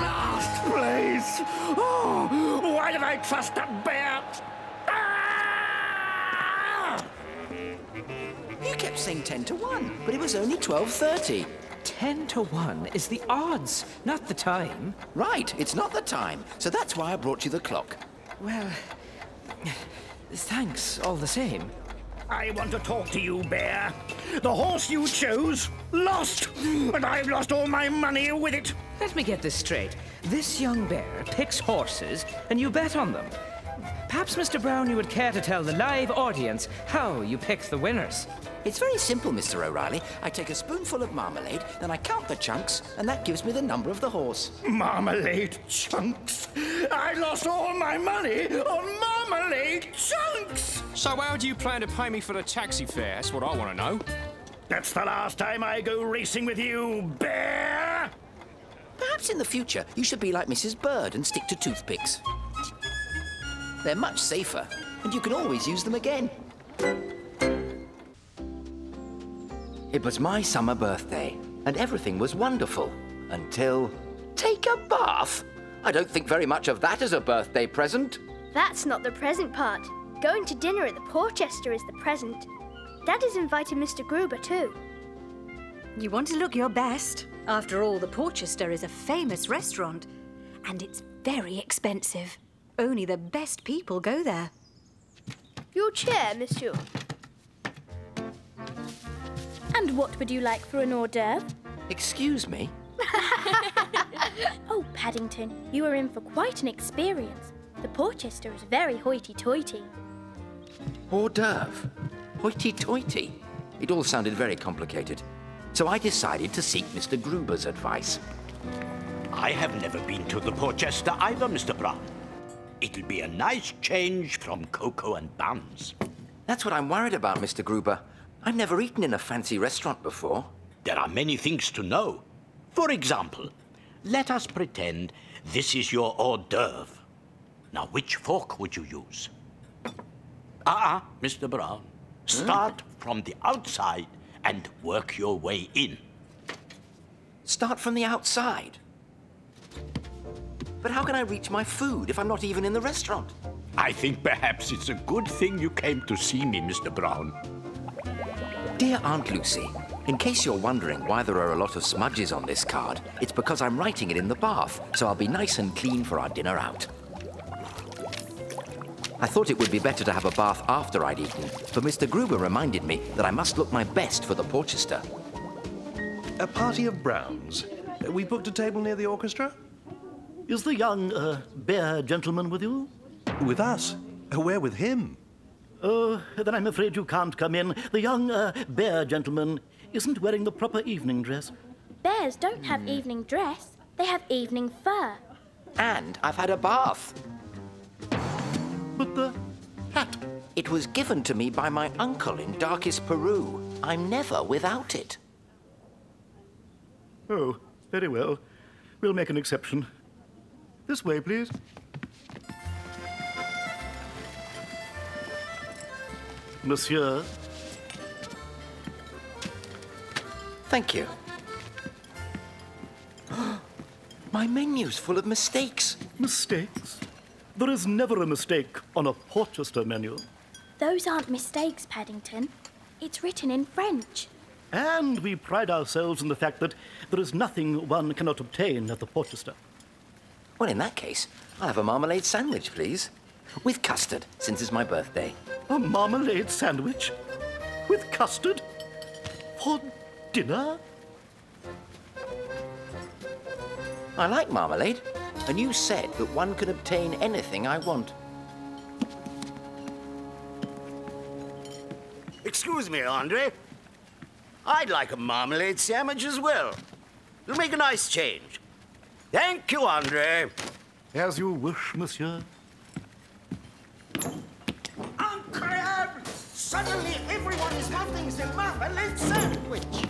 Last place! Oh, why did I trust that bear? Ah! You kept saying 10 to 1, but it was only 12:30. 10 to 1 is the odds, not the time. Right, it's not the time. So that's why I brought you the clock. Well, thanks all the same. I want to talk to you, Bear. The horse you chose lost, and I've lost all my money with it. Let me get this straight. This young bear picks horses, and you bet on them. Perhaps, Mr. Brown, you would care to tell the live audience how you pick the winners. It's very simple, Mr. O'Reilly. I take a spoonful of marmalade, then I count the chunks, and that gives me the number of the horse. Marmalade chunks? I lost all my money on marmalade chunks! So how do you plan to pay me for the taxi fare? That's what I want to know. That's the last time I go racing with you, Bear! Perhaps in the future, you should be like Mrs. Bird and stick to toothpicks. They're much safer, and you can always use them again. It was my summer birthday, and everything was wonderful, until... Take a bath? I don't think very much of that as a birthday present. That's not the present part. Going to dinner at the Porchester is the present. Dad has invited Mr. Gruber too. You want to look your best. After all, the Porchester is a famous restaurant, and it's very expensive. Only the best people go there. Your chair, monsieur. And what would you like for an hors d'oeuvre? Excuse me? Oh, Paddington, you are in for quite an experience. The Porchester is very hoity-toity. Hors d'oeuvre. Hoity-toity. It all sounded very complicated. So I decided to seek Mr. Gruber's advice. I have never been to the Porchester either, Mr. Brown. It'll be a nice change from cocoa and buns. That's what I'm worried about, Mr. Gruber. I've never eaten in a fancy restaurant before. There are many things to know. For example, let us pretend this is your hors d'oeuvre. Now, which fork would you use? Mr. Brown. Start from the outside and work your way in. Start from the outside? But how can I reach my food if I'm not even in the restaurant? I think perhaps it's a good thing you came to see me, Mr. Brown. Dear Aunt Lucy, in case you're wondering why there are a lot of smudges on this card, it's because I'm writing it in the bath, so I'll be nice and clean for our dinner out. I thought it would be better to have a bath after I'd eaten, but Mr. Gruber reminded me that I must look my best for the Porchester. A party of Browns. We booked a table near the orchestra? Is the young, bear gentleman with you? With us? We're with him. Oh, then I'm afraid you can't come in. The young, bear gentleman isn't wearing the proper evening dress. Bears don't have evening dress. They have evening fur. And I've had a bath. But the hat? It was given to me by my uncle in darkest Peru. I'm never without it. Oh, very well. We'll make an exception. This way, please. Monsieur. Thank you. My menu's full of mistakes. Mistakes? There is never a mistake on a Porchester menu. Those aren't mistakes, Paddington. It's written in French. And we pride ourselves in the fact that there is nothing one cannot obtain at the Porchester. Well, in that case, I'll have a marmalade sandwich, please. With custard, since it's my birthday. A marmalade sandwich? With custard? For dinner? I like marmalade, and you said that one can obtain anything I want. Excuse me, Andre. I'd like a marmalade sandwich as well. It'll make a nice change. Thank you, Andre. As you wish, monsieur. Incroyable! Suddenly everyone is wanting the marmalade sandwich.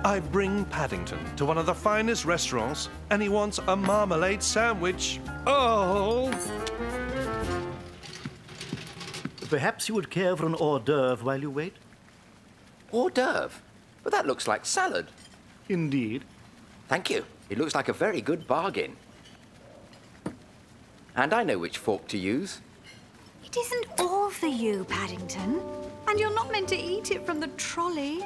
I bring Paddington to one of the finest restaurants, and he wants a marmalade sandwich. Oh! Perhaps you would care for an hors d'oeuvre while you wait? Hors d'oeuvre? But that looks like salad. Indeed. Thank you. It looks like a very good bargain. And I know which fork to use. It isn't all for you, Paddington. And you're not meant to eat it from the trolley.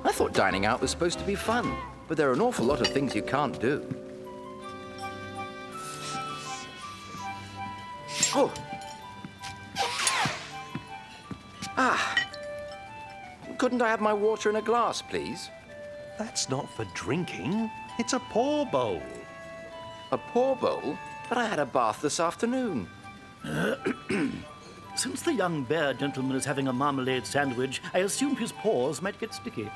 I thought dining out was supposed to be fun, but there are an awful lot of things you can't do. Oh! Ah! Couldn't I have my water in a glass, please? That's not for drinking. It's a pour bowl. A pour bowl? But I had a bath this afternoon. Since the young bear gentleman is having a marmalade sandwich, I assumed his paws might get sticky.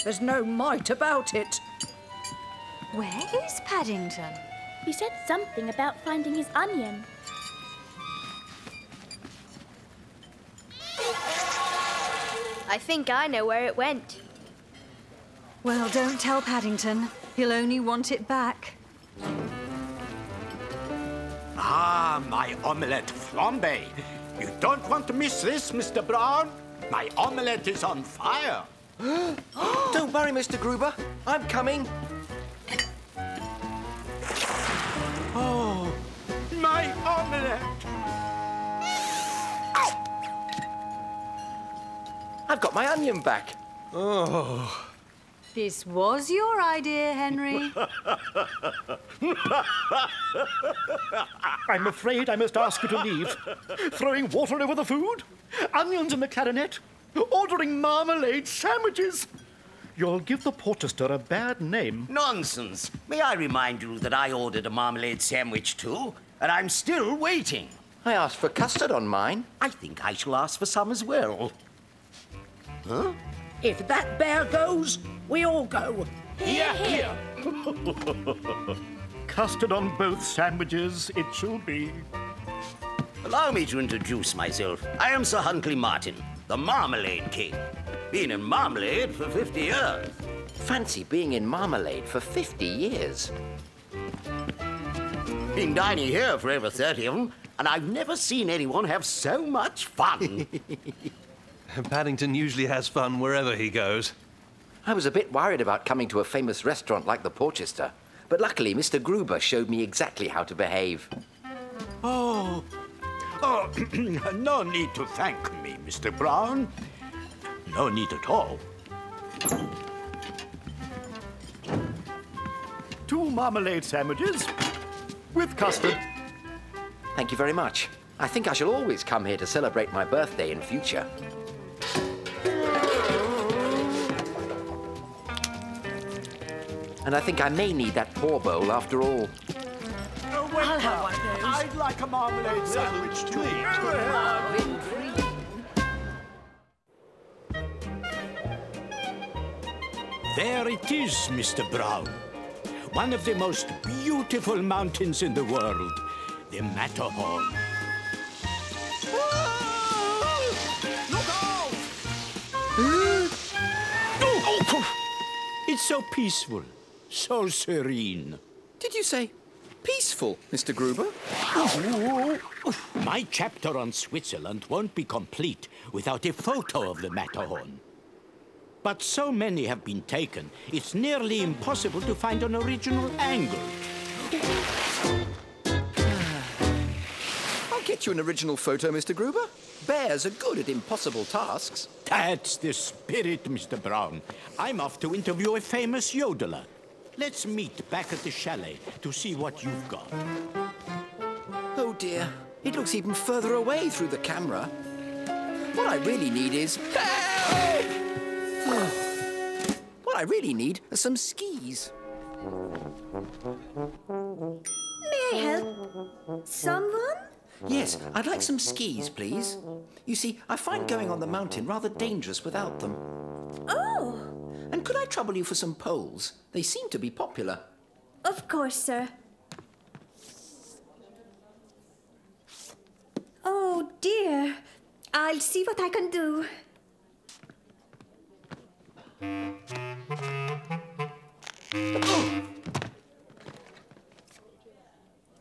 There's no might about it. Where is Paddington? He said something about finding his onion. I think I know where it went. Well, don't tell Paddington. He'll only want it back. Ah, my omelette flambe. You don't want to miss this, Mr. Brown. My omelette is on fire. Don't worry, Mr. Gruber. I'm coming. Oh, my omelette. I've got my onion back. Oh. This was your idea, Henry. I'm afraid I must ask you to leave. Throwing water over the food, onions in the clarinet, ordering marmalade sandwiches. You'll give the Porchester a bad name. Nonsense. May I remind you that I ordered a marmalade sandwich too, and I'm still waiting. I asked for custard on mine. I think I shall ask for some as well. Huh? If that bear goes, we all go. Here, here. Custard on both sandwiches, it shall be. Allow me to introduce myself. I am Sir Huntley Martin, the Marmalade King. Been in marmalade for 50 years. Fancy being in marmalade for 50 years. Been dining here for over 30 of them, and I've never seen anyone have so much fun. Paddington usually has fun wherever he goes. I was a bit worried about coming to a famous restaurant like the Porchester, but luckily Mr. Gruber showed me exactly how to behave. Oh, no need to thank me, Mr. Brown. No need at all. 2 marmalade sandwiches with custard. Thank you very much. I think I shall always come here to celebrate my birthday in future. And I think I may need that poor bowl after all. Oh, wait, I'll have one of those. I'd like a marmalade sandwich too. There it is, Mr. Brown. One of the most beautiful mountains in the world, the Matterhorn. Look out! It's so peaceful, so serene. Did you say peaceful, Mr. Gruber? My chapter on Switzerland won't be complete without a photo of the Matterhorn. But so many have been taken, it's nearly impossible to find an original angle. I'll get you an original photo, Mr. Gruber. Bears are good at impossible tasks. That's the spirit, Mr. Brown. I'm off to interview a famous yodeler. Let's meet back at the chalet to see what you've got. Oh, dear. It looks even further away through the camera. What I really need is... Help! What I really need are some skis. May I help? Someone? Yes, I'd like some skis, please. You see, I find going on the mountain rather dangerous without them. Oh! And could I trouble you for some poles? They seem to be popular. Of course, sir. Oh, dear. I'll see what I can do.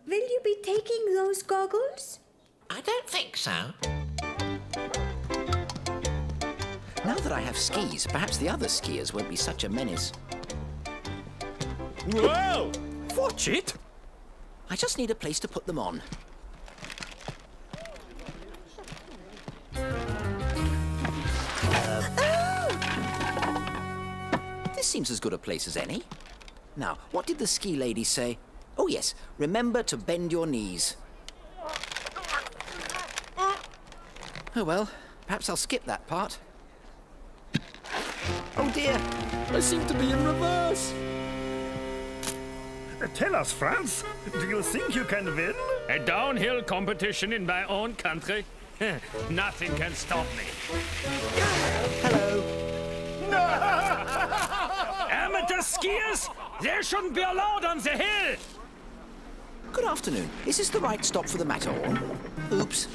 Will you be taking those goggles? I don't think so. Now that I have skis, perhaps the other skiers won't be such a menace. Whoa! Watch it! I just need a place to put them on. This seems as good a place as any. Now, what did the ski lady say? Oh, yes, remember to bend your knees. Oh, well, perhaps I'll skip that part. Oh, dear, I seem to be in reverse. Tell us, Franz, do you think you can win? A downhill competition in my own country? Nothing can stop me. Hello. Amateur skiers? They shouldn't be allowed on the hill! Good afternoon. Is this the right stop for the Matterhorn? Oops.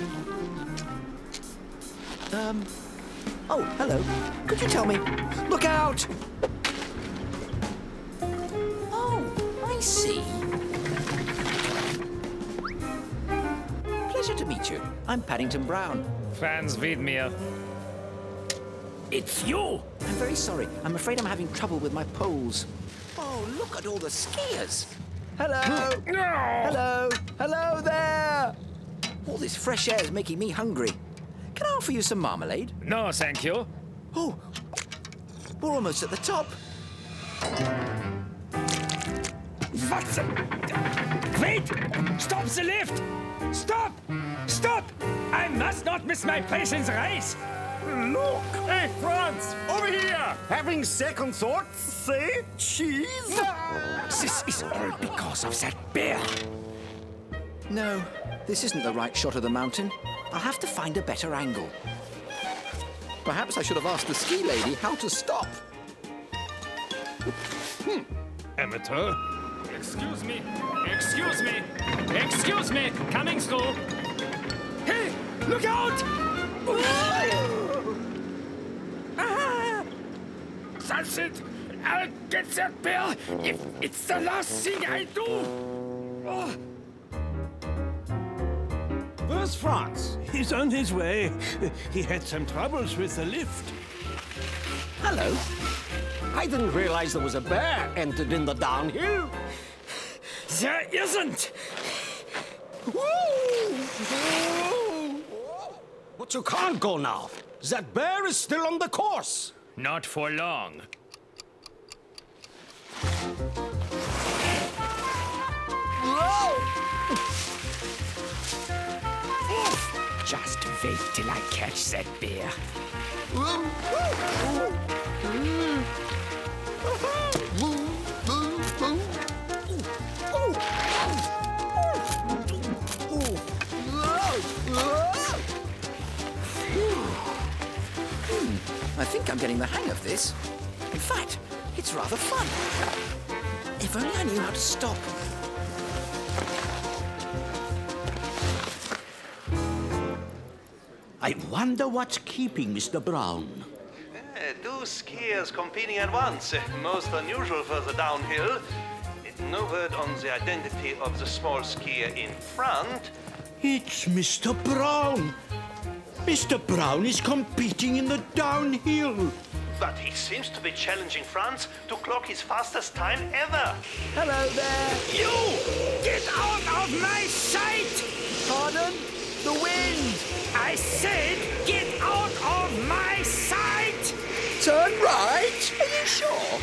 Oh, hello. Could you tell me? Look out! Oh, I see. Pleasure to meet you. I'm Paddington Brown. Franz Wiedmeier. It's you! I'm very sorry. I'm afraid I'm having trouble with my poles. Oh, look at all the skiers. Hello! Hello! Hello there! All this fresh air is making me hungry. Can I offer you some marmalade? No, thank you. Oh, we're almost at the top. What the... Wait! Stop the lift! Stop! Stop! I must not miss my place in the race! Look! Hey, Franz! Over here! Having second thoughts? Say cheese? This is all because of that bear. No, this isn't the right shot of the mountain. I'll have to find a better angle. Perhaps I should have asked the ski lady how to stop. Amateur. Excuse me. Excuse me. Excuse me. Coming through. Hey, look out! That's it. I'll get that bear if it's the last thing I do. Where's Franz? He's on his way. He had some troubles with the lift. Hello. I didn't realize there was a bear entered in the downhill. There isn't. But you can't go now. That bear is still on the course. Not for long. Just wait till I catch that bear. I think I'm getting the hang of this. In fact, it's rather fun. If only I knew how to stop. I wonder what's keeping Mr. Brown. Two skiers competing at once. Most unusual for the downhill. No word on the identity of the small skier in front. It's Mr. Brown. Mr. Brown is competing in the downhill. But he seems to be challenging Franz to clock his fastest time ever. Hello there. You! Get out of my sight! Pardon? The wind! I said, get out of my sight! Turn right? Are you sure?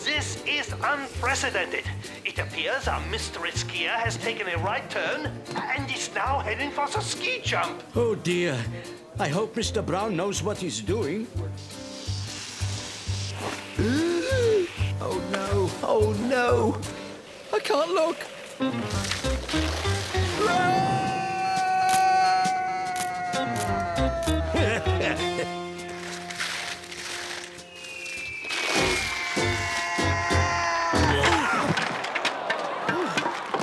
This is unprecedented. It appears our mystery skier has taken a right turn and is now heading for the ski jump. Oh dear. I hope Mr. Brown knows what he's doing. Oh no, oh no. I can't look.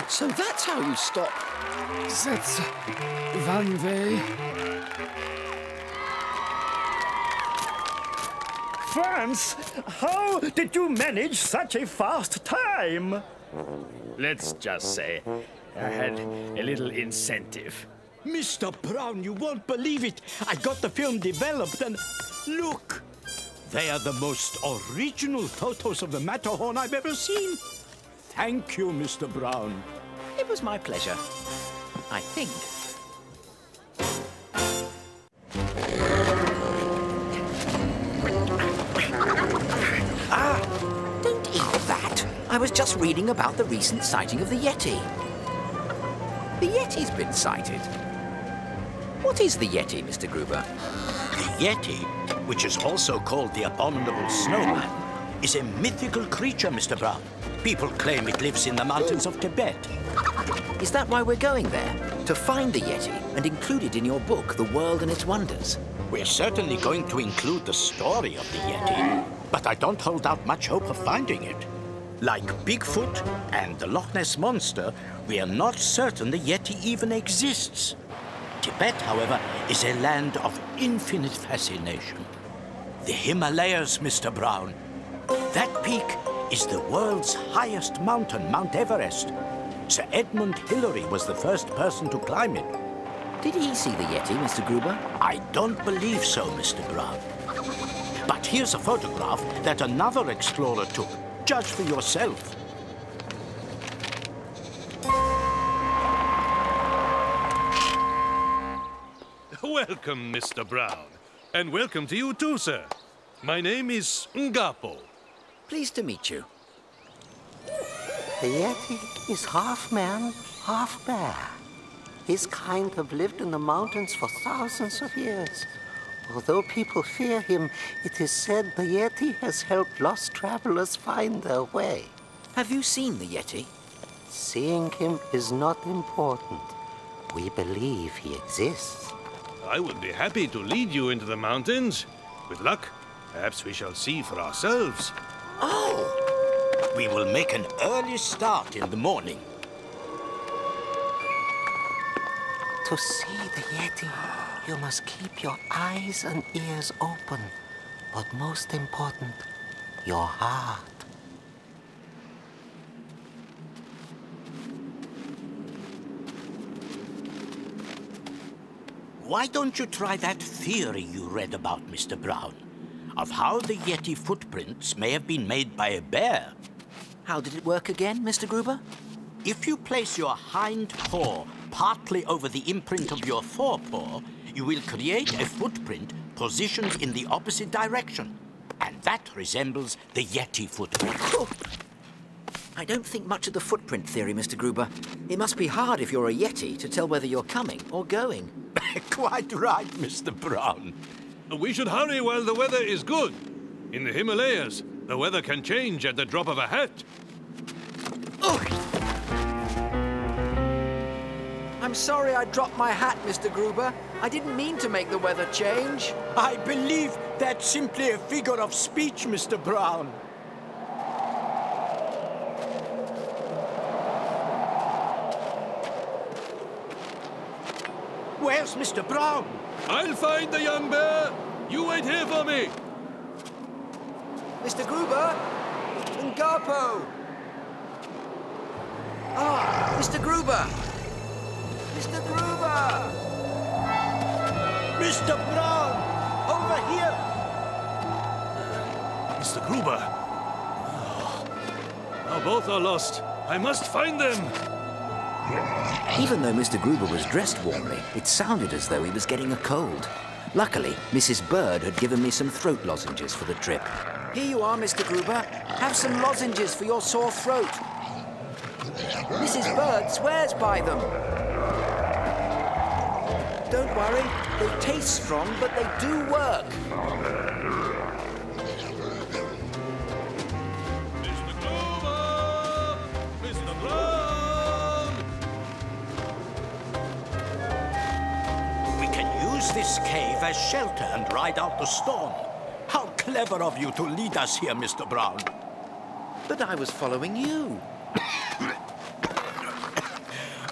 So that's how you stop. That's one way. Franz, how did you manage such a fast time? Let's just say I had a little incentive. Mr. Brown, you won't believe it. I got the film developed and look. They are the most original photos of the Matterhorn I've ever seen. Thank you, Mr. Brown. It was my pleasure. I think. Don't eat that. I was just reading about the recent sighting of the Yeti. The Yeti's been sighted. What is the Yeti, Mr. Gruber? The Yeti, which is also called the Abominable Snowman, is a mythical creature, Mr. Brown. People claim it lives in the mountains of Tibet. Is that why we're going there? To find the Yeti and include it in your book, The World and Its Wonders? We're certainly going to include the story of the Yeti, but I don't hold out much hope of finding it. Like Bigfoot and the Loch Ness Monster, we are not certain the Yeti even exists. Tibet, however, is a land of infinite fascination. The Himalayas, Mr. Brown. That peak is the world's highest mountain, Mount Everest. Sir Edmund Hillary was the first person to climb it. Did he see the Yeti, Mr. Gruber? I don't believe so, Mr. Brown. But here's a photograph that another explorer took. Judge for yourself. Welcome, Mr. Brown. And welcome to you too, sir. My name is Ngapo. Pleased to meet you. The Yeti is half man, half bear. His kind have lived in the mountains for thousands of years. Although people fear him, it is said the Yeti has helped lost travelers find their way. Have you seen the Yeti? Seeing him is not important. We believe he exists. I would be happy to lead you into the mountains. With luck, perhaps we shall see for ourselves. Oh! We will make an early start in the morning. To see the Yeti, you must keep your eyes and ears open. But most important, your heart. Why don't you try that theory you read about, Mr. Brown? Of how the Yeti footprints may have been made by a bear. How did it work again, Mr. Gruber? If you place your hind paw partly over the imprint of your forepaw, you will create a footprint positioned in the opposite direction. And that resembles the Yeti footprint. Oh. I don't think much of the footprint theory, Mr. Gruber. It must be hard if you're a Yeti to tell whether you're coming or going. Quite right, Mr. Brown. We should hurry while the weather is good. In the Himalayas, the weather can change at the drop of a hat. Oh! I'm sorry I dropped my hat, Mr. Gruber. I didn't mean to make the weather change. I believe that's simply a figure of speech, Mr. Brown. Where's Mr. Brown? I'll find the young bear. You wait here for me. Mr. Gruber? Ngapo! Ah, Mr. Gruber! Mr. Gruber! Mr. Brown! Over here! Mr. Gruber. Now both are lost. I must find them. Even though Mr. Gruber was dressed warmly, it sounded as though he was getting a cold. Luckily, Mrs. Bird had given me some throat lozenges for the trip. Here you are, Mr. Gruber. Have some lozenges for your sore throat. Mrs. Bird swears by them. Don't worry, they taste strong, but they do work. Mr. Gruber! Mr. Brown! We can use this cave as shelter and ride out the storm. How clever of you to lead us here, Mr. Brown. But I was following you.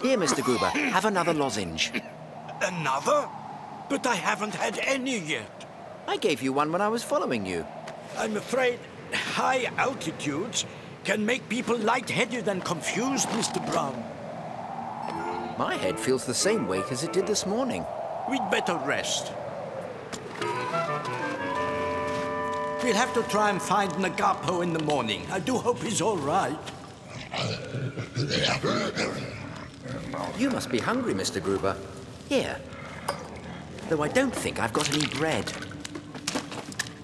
Here, Mr. Gruber, have another lozenge. Another? But I haven't had any yet. I gave you one when I was following you. I'm afraid high altitudes can make people lightheaded and confused, Mr. Brown. My head feels the same weight as it did this morning. We'd better rest. We'll have to try and find Ngapo in the morning. I do hope he's all right. You must be hungry, Mr. Gruber. Here. Though I don't think I've got any bread.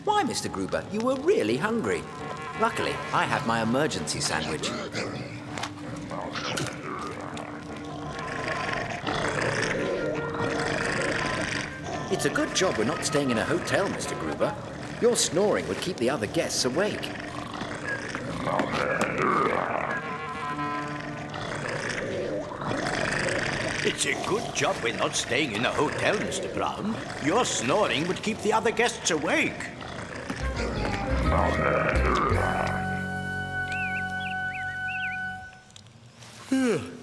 Why, Mr. Gruber? You were really hungry. Luckily, I had my emergency sandwich. It's a good job we're not staying in a hotel, Mr. Gruber. Your snoring would keep the other guests awake. It's a good job we're not staying in a hotel, Mr. Brown. Your snoring would keep the other guests awake.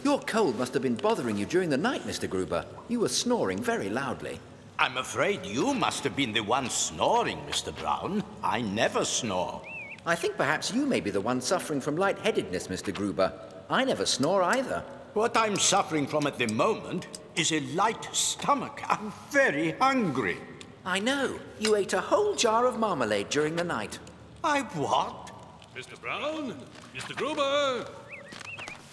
Your cold must have been bothering you during the night, Mr. Gruber. You were snoring very loudly. I'm afraid you must have been the one snoring, Mr. Brown. I never snore. I think perhaps you may be the one suffering from lightheadedness, Mr. Gruber. I never snore either. What I'm suffering from at the moment is a light stomach. I'm very hungry. I know. You ate a whole jar of marmalade during the night. I what? Mr. Brown? Mr. Gruber?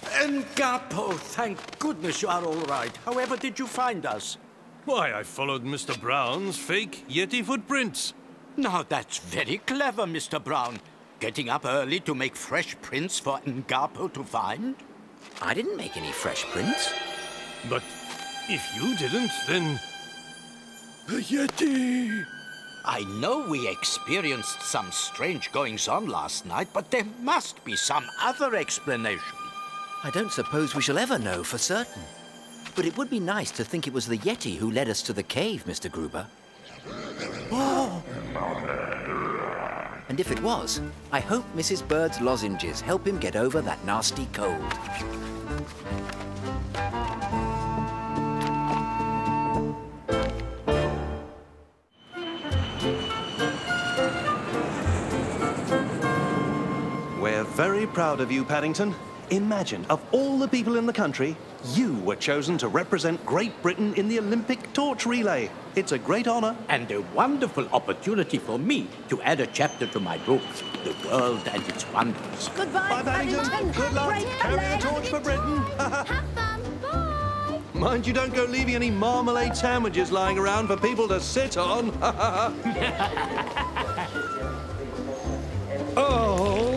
Ngapo, thank goodness you are all right. However did you find us? Why, I followed Mr. Brown's fake Yeti footprints. Now that's very clever, Mr. Brown. Getting up early to make fresh prints for Ngapo to find? I didn't make any fresh prints. But If you didn't, then... A Yeti! I know we experienced some strange goings-on last night, but there must be some other explanation. I don't suppose we shall ever know for certain. But it would be nice to think it was the Yeti who led us to the cave, Mr. Gruber. Oh! And if it was, I hope Mrs. Bird's lozenges help him get over that nasty cold. We're very proud of you, Paddington. Imagine, of all the people in the country, you were chosen to represent Great Britain in the Olympic torch relay. It's a great honor. And a wonderful opportunity for me to add a chapter to my book, The World and Its Wonders. Goodbye, Paddington. Good luck. Carry the torch for Britain. Have fun. Bye. Mind you don't go leaving any marmalade sandwiches lying around for people to sit on. Oh,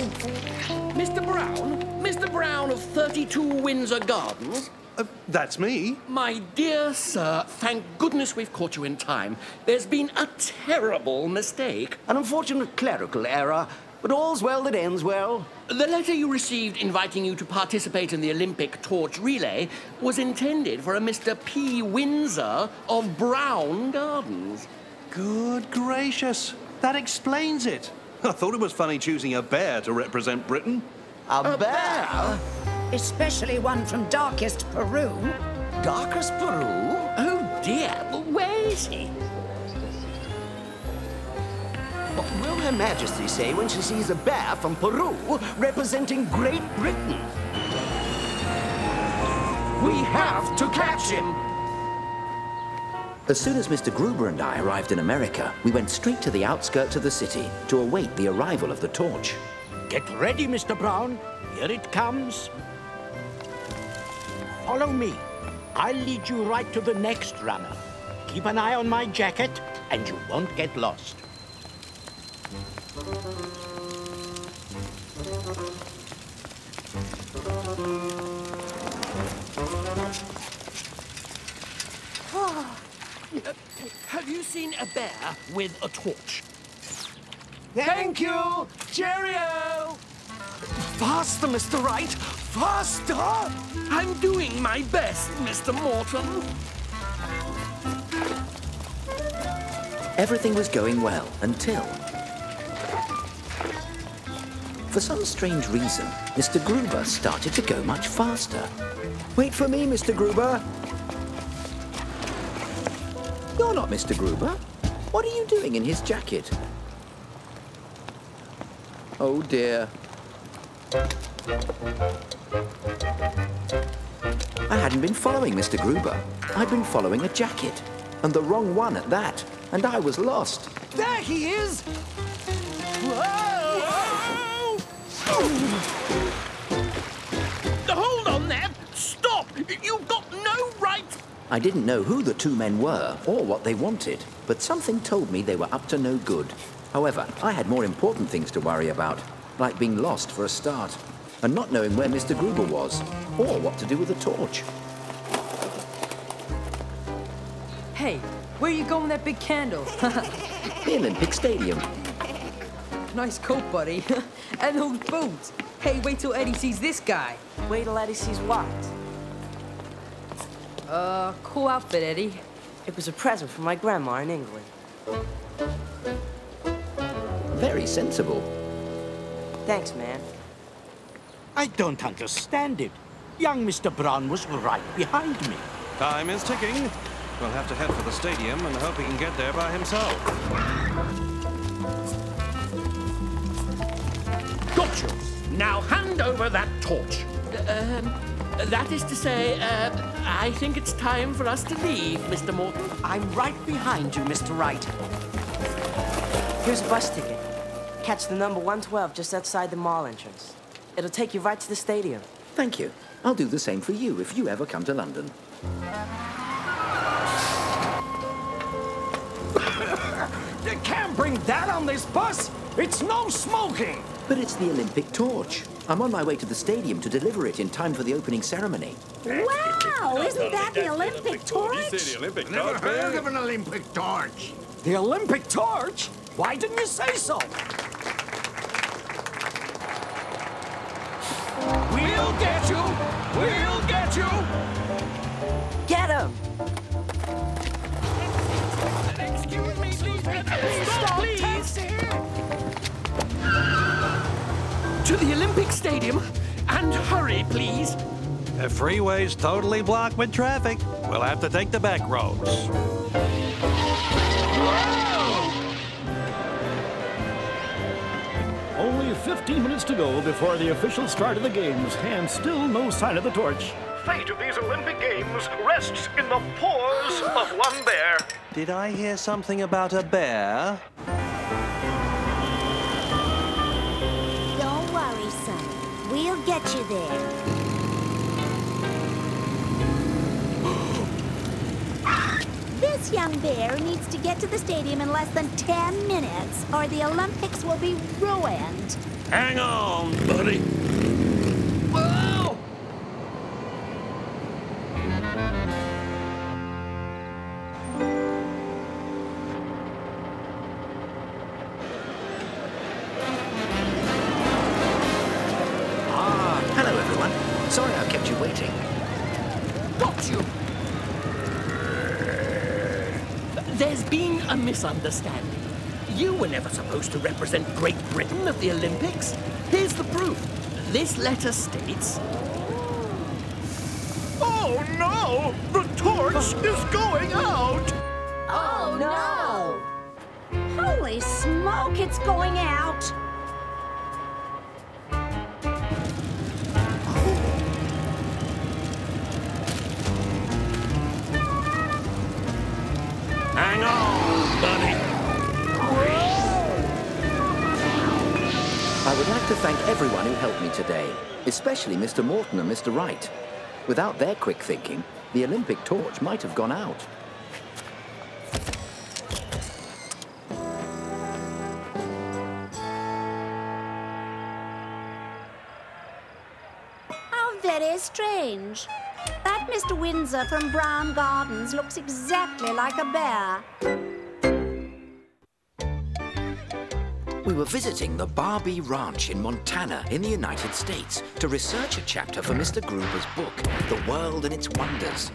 Mr. Brown? Mr. Brown of 32 Windsor Gardens? That's me. My dear sir, thank goodness we've caught you in time. There's been a terrible mistake. An unfortunate clerical error, but all's well that ends well. The letter you received inviting you to participate in the Olympic torch relay was intended for a Mr. P. Windsor of Brown Gardens. Good gracious. That explains it. I thought it was funny choosing a bear to represent Britain. A bear? Especially one from darkest Peru. Darkest Peru? Oh dear, where is he? What will Her Majesty say when she sees a bear from Peru representing Great Britain? We have to catch him! As soon as Mr. Gruber and I arrived in America, we went straight to the outskirts of the city to await the arrival of the torch. Get ready, Mr. Brown. Here it comes. Follow me. I'll lead you right to the next runner. Keep an eye on my jacket, and you won't get lost. Have you seen a bear with a torch? Thank you! Cheerio! Faster, Mr. Wright! Faster! I'm doing my best, Mr. Morton. Everything was going well until... For some strange reason, Mr. Gruber started to go much faster. Wait for me, Mr. Gruber. You're not Mr. Gruber. What are you doing in his jacket? Oh, dear. I hadn't been following Mr. Gruber. I'd been following a jacket. And the wrong one at that. And I was lost. There he is! Whoa! Hold on there! Stop! You've got no right... I didn't know who the two men were or what they wanted, but something told me they were up to no good. However, I had more important things to worry about, like being lost for a start, and not knowing where Mr. Gruber was, or what to do with the torch. Hey, where are you going with that big candle? The Olympic Stadium. Nice coat, buddy. And those boots. Hey, wait till Eddie sees this guy. Wait till Eddie sees what? Cool outfit, Eddie. It was a present from my grandma in England. Very sensible. Thanks, man. I don't understand it. Young Mr. Brown was right behind me. Time is ticking. We'll have to head for the stadium and hope he can get there by himself. Gotcha! Now hand over that torch. That is to say, I think it's time for us to leave, Mr. Morton. I'm right behind you, Mr. Wright. Here's a bus ticket. Catch the number 112 just outside the mall entrance. It'll take you right to the stadium. Thank you. I'll do the same for you if you ever come to London. You can't bring that on this bus! It's no smoking! But it's the Olympic torch. I'm on my way to the stadium to deliver it in time for the opening ceremony. Wow, isn't that the Olympic torch? Never heard of an Olympic torch. The Olympic torch? Why didn't you say so? We'll get you! We'll get you! Get him! Excuse me, please. Stop, please. To the Olympic Stadium, and hurry, please. The freeway's totally blocked with traffic. We'll have to take the back roads. Only 15 minutes to go before the official start of the games, and still no sign of the torch. Fate of these Olympic Games rests in the paws of one bear. Did I hear something about a bear? Don't worry, son. We'll get you there. This young bear needs to get to the stadium in less than 10 minutes, or the Olympics will be ruined. Hang on, buddy. Whoa! Hello, everyone. Sorry I've kept you waiting. Got you. There's been a misunderstanding. You were never supposed to represent Great Britain at the Olympics. Here's the proof. This letter states... Oh, no! The torch is going out! Oh, no! Holy smoke, it's going out! Hang on, buddy. I would like to thank everyone who helped me today, especially Mr. Morton and Mr. Wright. Without their quick thinking, the Olympic torch might have gone out. How very strange. That Mr. Windsor from Brown Gardens looks exactly like a bear. We were visiting the Barbie Ranch in Montana in the United States to research a chapter for Mr. Gruber's book, The World and Its Wonders.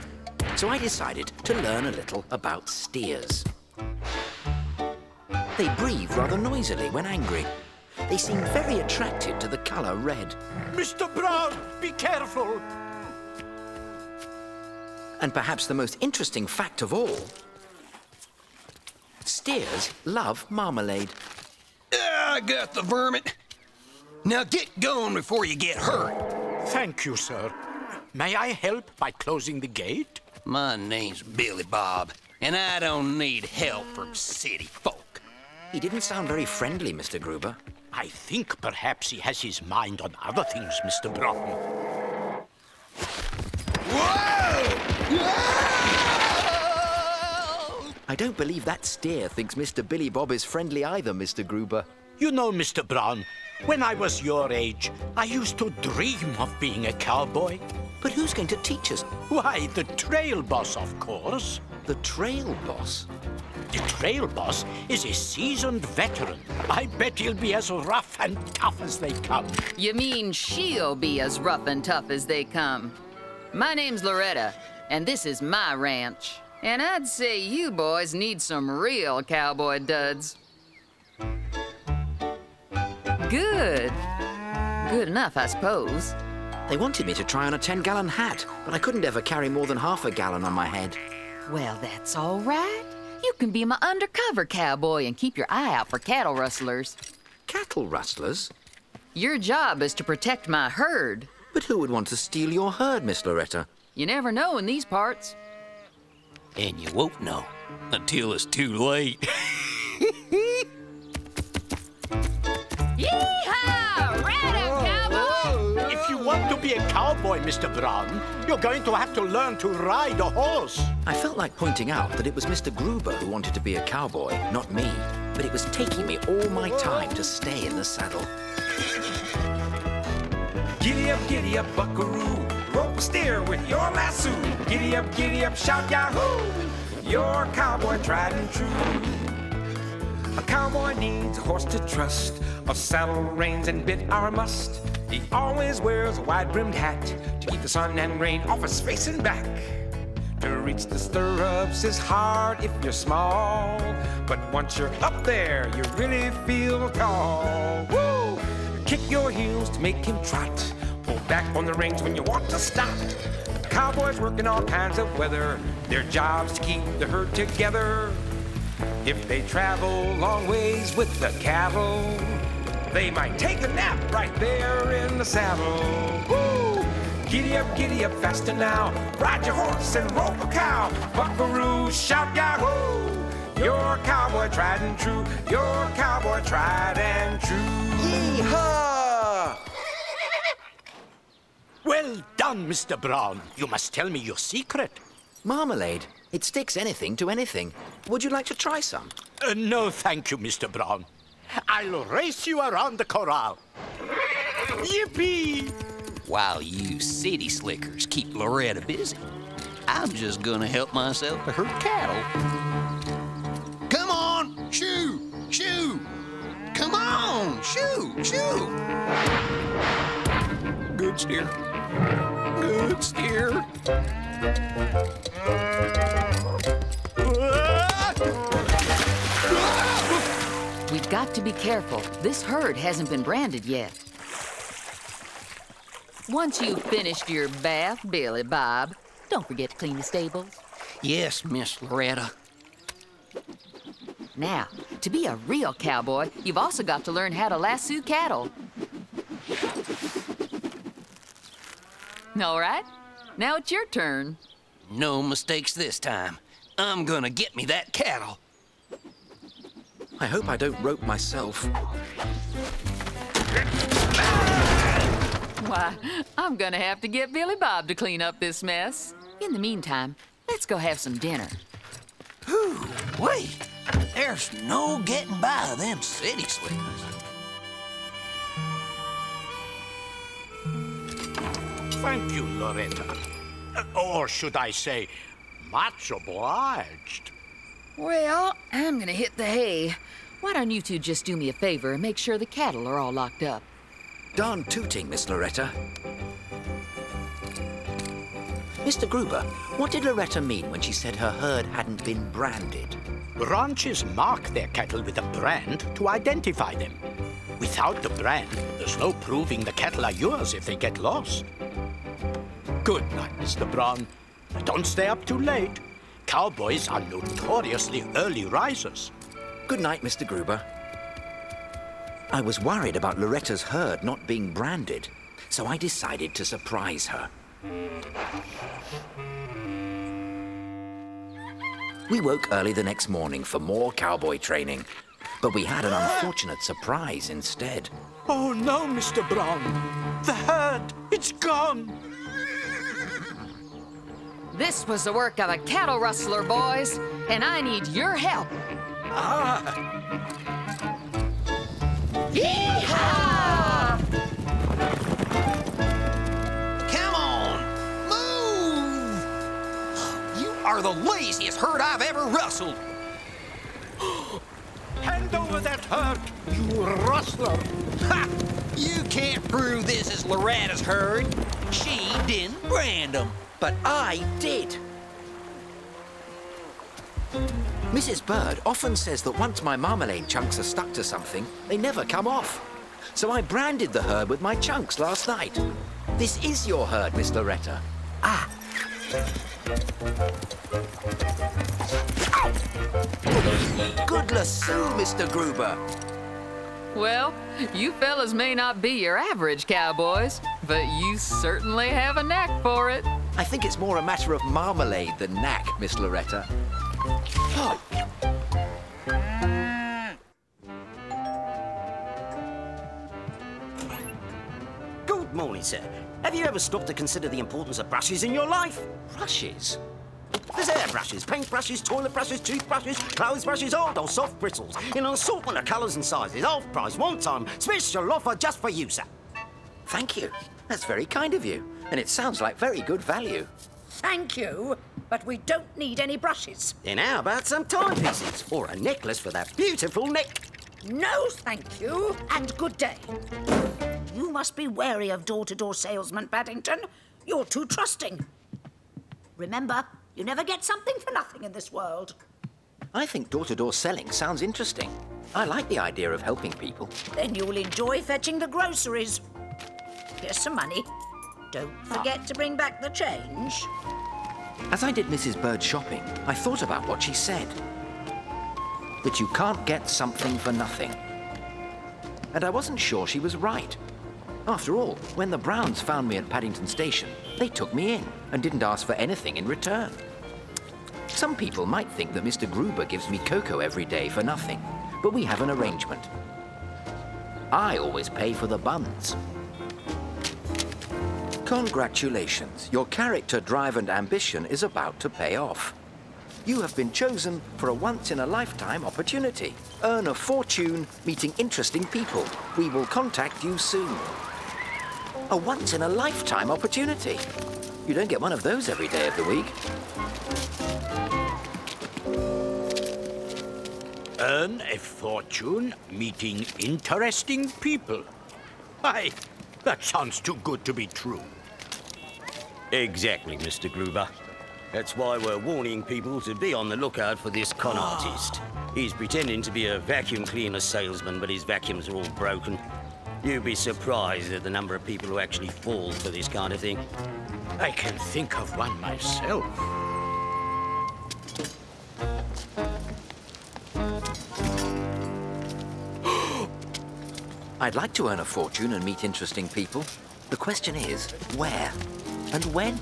So I decided to learn a little about steers. They breathe rather noisily when angry. They seem very attracted to the color red. Mr. Brown, be careful! And perhaps the most interesting fact of all, steers love marmalade. I got the vermin. Now get going before you get hurt. Thank you, sir. May I help by closing the gate? My name's Billy Bob, and I don't need help from city folk. He didn't sound very friendly, Mr. Gruber. I think perhaps he has his mind on other things, Mr. Brown. I don't believe that steer thinks Mr. Billy Bob is friendly either, Mr. Gruber. You know, Mr. Brown, when I was your age, I used to dream of being a cowboy. But who's going to teach us? Why, the trail boss, of course. The trail boss? The trail boss is a seasoned veteran. I bet he'll be as rough and tough as they come. You mean she'll be as rough and tough as they come? My name's Loretta, and this is my ranch. And I'd say you boys need some real cowboy duds. Good. Good enough, I suppose. They wanted me to try on a 10-gallon hat, but I couldn't ever carry more than half a gallon on my head. Well, that's all right. You can be my undercover cowboy and keep your eye out for cattle rustlers. Cattle rustlers? Your job is to protect my herd. But who would want to steal your herd, Miss Loretta? You never know in these parts. And you won't know until it's too late. Yeehaw! Right cowboy! If you want to be a cowboy, Mr. Brown, you're going to have to learn to ride a horse. I felt like pointing out that it was Mr. Gruber who wanted to be a cowboy, not me. But it was taking me all my time to stay in the saddle. Giddy up, buckaroo. Rope a steer with your lasso. Giddy up, shout yahoo. Your cowboy tried and true. A cowboy needs a horse to trust. A saddle, reins, and bit are a must. He always wears a wide-brimmed hat to keep the sun and rain off his face and back. To reach the stirrups is hard if you're small, but once you're up there, you really feel tall. Woo! Kick your heels to make him trot. Pull back on the reins when you want to stop. Cowboys work in all kinds of weather. Their job's to keep the herd together. If they travel long ways with the cattle, they might take a nap right there in the saddle. Woo! Giddy up faster now. Ride your horse and rope a cow. Buckaroo, shout yahoo. Your cowboy tried and true. Your cowboy tried and true. Yee-haw! Well done, Mr. Brown. You must tell me your secret. Marmalade. It sticks anything to anything. Would you like to try some? No, thank you, Mr. Brown. I'll race you around the corral. Yippee! While you city slickers keep Loretta busy, I'm just gonna help myself to her cattle. Come on, shoo, shoo! Come on, shoo, shoo! Good steer, good steer. We've got to be careful. This herd hasn't been branded yet. Once you've finished your bath, Billy Bob, don't forget to clean the stables. Yes, Miss Loretta. Now, to be a real cowboy, you've also got to learn how to lasso cattle. All right, now it's your turn. No mistakes this time. I'm gonna get me that cattle. I hope I don't rope myself. Why, I'm gonna have to get Billy Bob to clean up this mess. In the meantime, let's go have some dinner. Whew, wait. There's no getting by them city slickers. Thank you, Loretta. Or should I say, much obliged. Well, I'm gonna hit the hay. Why don't you two just do me a favor and make sure the cattle are all locked up? Darn tooting, Miss Loretta. Mr. Gruber, what did Loretta mean when she said her herd hadn't been branded? Ranches mark their cattle with a brand to identify them. Without the brand, there's no proving the cattle are yours if they get lost. Good night, Mr. Brown. Don't stay up too late. Cowboys are notoriously early risers. Good night, Mr. Gruber. I was worried about Loretta's herd not being branded, so I decided to surprise her. We woke early the next morning for more cowboy training, but we had an unfortunate surprise instead. Oh no, Mr. Brown. The herd, it's gone. This was the work of a cattle rustler, boys, and I need your help. Yee-haw! Come on, move! You are the laziest herd I've ever rustled. Hand over that herd, you rustler! Ha! You can't prove this is Loretta's herd. She didn't brand them. But I did. Mrs. Bird often says that once my marmalade chunks are stuck to something, they never come off. So I branded the herd with my chunks last night. This is your herd, Miss Loretta. Ah. Good lasso, Mr. Gruber. Well, you fellas may not be your average cowboys, but you certainly have a knack for it. I think it's more a matter of marmalade than knack, Miss Loretta. Oh. Good morning, sir. Have you ever stopped to consider the importance of brushes in your life? Brushes? There's air brushes, paint brushes, toilet brushes, toothbrushes, clothes brushes, hard or soft bristles, in an assortment of colours and sizes, half price, one time, special offer just for you, sir. Thank you. That's very kind of you, and it sounds like very good value. Thank you, but we don't need any brushes. Then how about some timepieces or a necklace for that beautiful neck? No, thank you, and good day. You must be wary of door-to-door salesmen, Paddington. You're too trusting. Remember, you never get something for nothing in this world. I think door-to-door selling sounds interesting. I like the idea of helping people. Then you'll enjoy fetching the groceries. Here's some money. Don't forget to bring back the change. As I did Mrs. Bird's shopping, I thought about what she said. That you can't get something for nothing. And I wasn't sure she was right. After all, when the Browns found me at Paddington Station, they took me in and didn't ask for anything in return. Some people might think that Mr. Gruber gives me cocoa every day for nothing, but we have an arrangement. I always pay for the buns. Congratulations, your character, drive and ambition is about to pay off. You have been chosen for a once-in-a-lifetime opportunity. Earn a fortune meeting interesting people. We will contact you soon. A once-in-a-lifetime opportunity. You don't get one of those every day of the week. Earn a fortune meeting interesting people. Aye, that sounds too good to be true. Exactly, Mr. Gruber. That's why we're warning people to be on the lookout for this con artist. He's pretending to be a vacuum cleaner salesman, but his vacuums are all broken. You'd be surprised at the number of people who actually fall for this kind of thing. I can think of one myself. I'd like to earn a fortune and meet interesting people. The question is, where and when?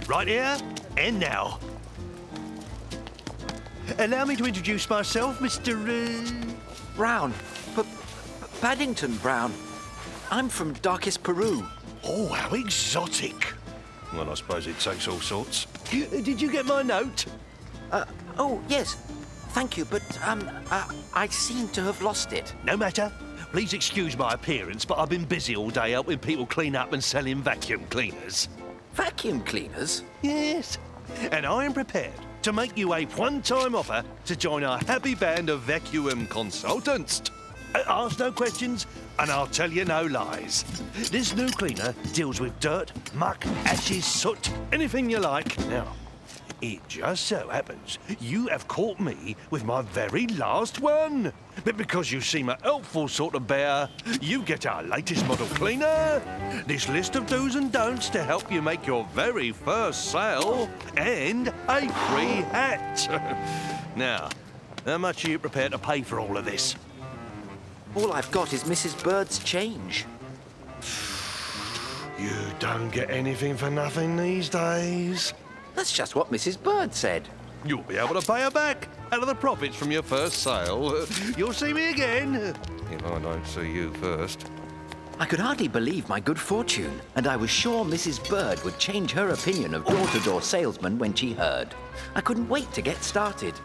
Right here and now. Allow me to introduce myself, Mr. Brown. Paddington Brown. I'm from darkest Peru. Oh, how exotic. Well, I suppose it takes all sorts. Did you get my note? Oh, yes. Thank you, but, I seem to have lost it. No matter. Please excuse my appearance, but I've been busy all day helping people clean up and selling vacuum cleaners. Vacuum cleaners? Yes. And I am prepared to make you a one-time offer to join our happy band of vacuum consultants. Ask no questions, and I'll tell you no lies. This new cleaner deals with dirt, muck, ashes, soot, anything you like. Now, it just so happens you have caught me with my very last one. But because you seem a helpful sort of bear, you get our latest model cleaner, this list of do's and don'ts to help you make your very first sale, and a free hat. Now, how much are you prepared to pay for all of this? All I've got is Mrs. Bird's change. You don't get anything for nothing these days. That's just what Mrs. Bird said. You'll be able to pay her back out of the profits from your first sale. You'll see me again. If I don't see you first. I could hardly believe my good fortune, and I was sure Mrs. Bird would change her opinion of door-to-door salesmen when she heard. I couldn't wait to get started.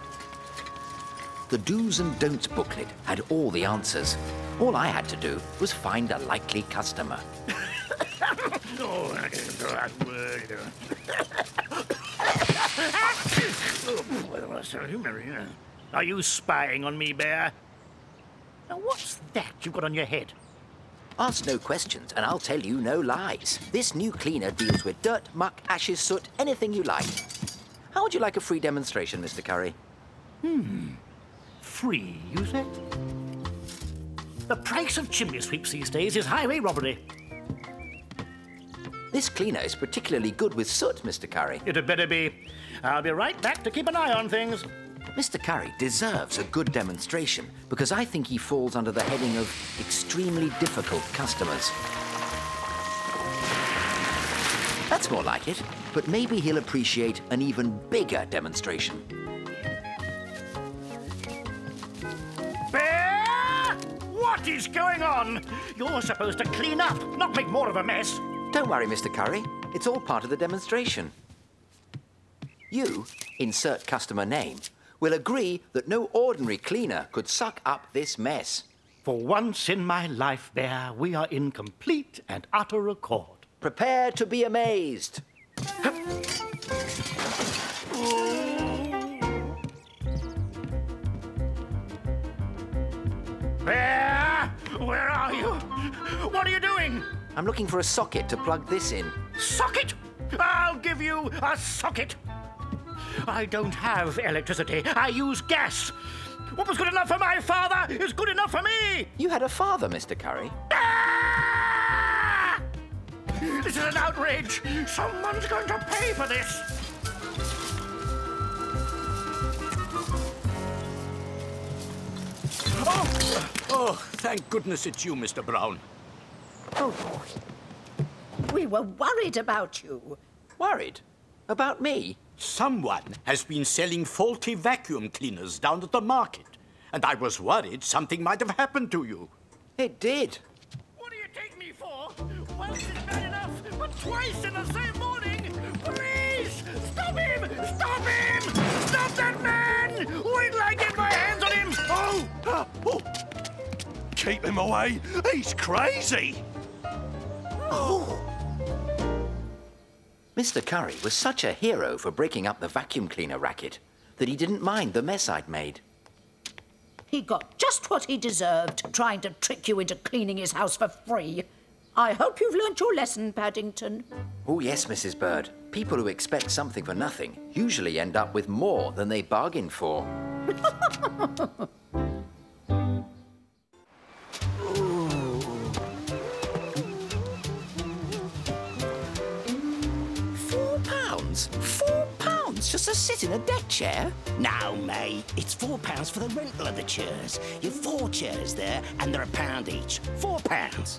The do's and don'ts booklet had all the answers. All I had to do was find a likely customer. Are you spying on me, Bear? Now, what's that you've got on your head? Ask no questions, and I'll tell you no lies. This new cleaner deals with dirt, muck, ashes, soot, anything you like. How would you like a free demonstration, Mr. Curry? Free, you say? The price of chimney sweeps these days is highway robbery. This cleaner is particularly good with soot, Mr. Curry. It had better be. I'll be right back to keep an eye on things. Mr. Curry deserves a good demonstration because I think he falls under the heading of extremely difficult customers. That's more like it, but maybe he'll appreciate an even bigger demonstration. Bear! What is going on? You're supposed to clean up, not make more of a mess. Don't worry, Mr. Curry. It's all part of the demonstration. You, insert customer name, will agree that no ordinary cleaner could suck up this mess. For once in my life, Bear, we are in complete and utter accord. Prepare to be amazed. Bear! Where are you? What are you doing? I'm looking for a socket to plug this in. Socket? I'll give you a socket. I don't have electricity. I use gas. What was good enough for my father is good enough for me. You had a father, Mr. Curry. Ah! This is an outrage. Someone's going to pay for this. Oh, thank goodness it's you, Mr. Brown. Oh, we were worried about you. Worried? About me? Someone has been selling faulty vacuum cleaners down at the market, and I was worried something might have happened to you. It did. What do you take me for? Once is bad enough, but twice in the same morning? Please! Stop him! Stop him! Stop that man! Wait till I get my hands on him! Oh! Keep him away! He's crazy! Oh! Mr. Curry was such a hero for breaking up the vacuum cleaner racket that he didn't mind the mess I'd made. He got just what he deserved, trying to trick you into cleaning his house for free. I hope you've learnt your lesson, Paddington. Oh, yes, Mrs. Bird. People who expect something for nothing usually end up with more than they bargained for. £4 just to sit in a deck chair? No, mate. It's £4 for the rental of the chairs. You've 4 chairs there, and they're £1 each. £4.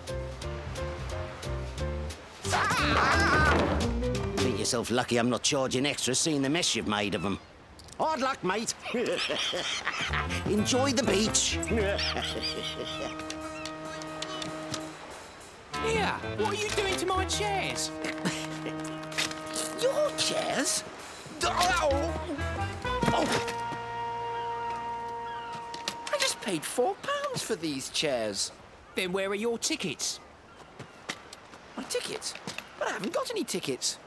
Think yourself lucky I'm not charging extra seeing the mess you've made of them. Hard luck, mate. Enjoy the beach. Here, what are you doing to my chairs? Your chairs? Oh. I just paid £4 for these chairs. Then where are your tickets? My tickets? But I haven't got any tickets.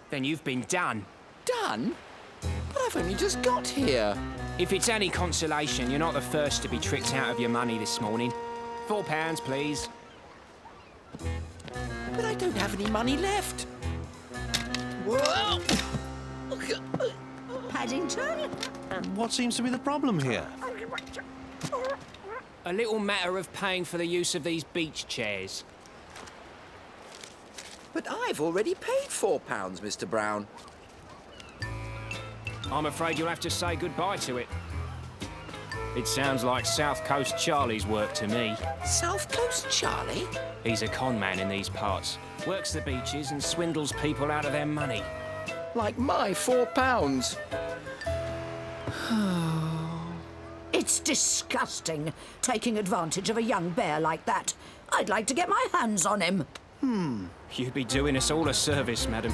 Then you've been done. Done? But I've only just got here. If it's any consolation, you're not the first to be tricked out of your money this morning. £4, please. But I don't have any money left. Whoa! Paddington? What seems to be the problem here? A little matter of paying for the use of these beach chairs. But I've already paid £4, Mr. Brown. I'm afraid you'll have to say goodbye to it. It sounds like South Coast Charlie's work to me. South Coast Charlie? He's a con man in these parts. Works the beaches and swindles people out of their money. Like my £4. It's disgusting, taking advantage of a young bear like that. I'd like to get my hands on him. You'd be doing us all a service, madam.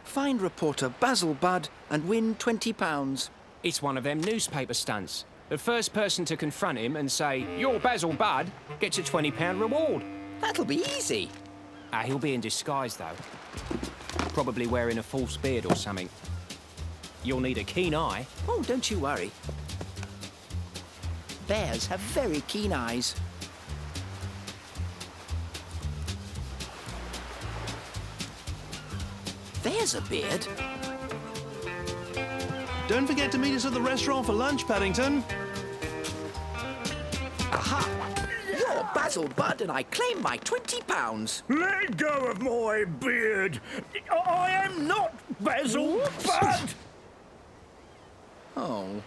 Find reporter Basil Budd and win £20. It's one of them newspaper stunts. The first person to confront him and say, "You're Basil Budd," gets a £20 reward. That'll be easy. He'll be in disguise, though. Probably wearing a false beard or something. You'll need a keen eye. Oh, don't you worry. Bears have very keen eyes. There's a beard. Don't forget to meet us at the restaurant for lunch, Paddington. Aha! You're Basil Budd and I claim my £20. Let go of my beard. I am not Basil Budd. Oh.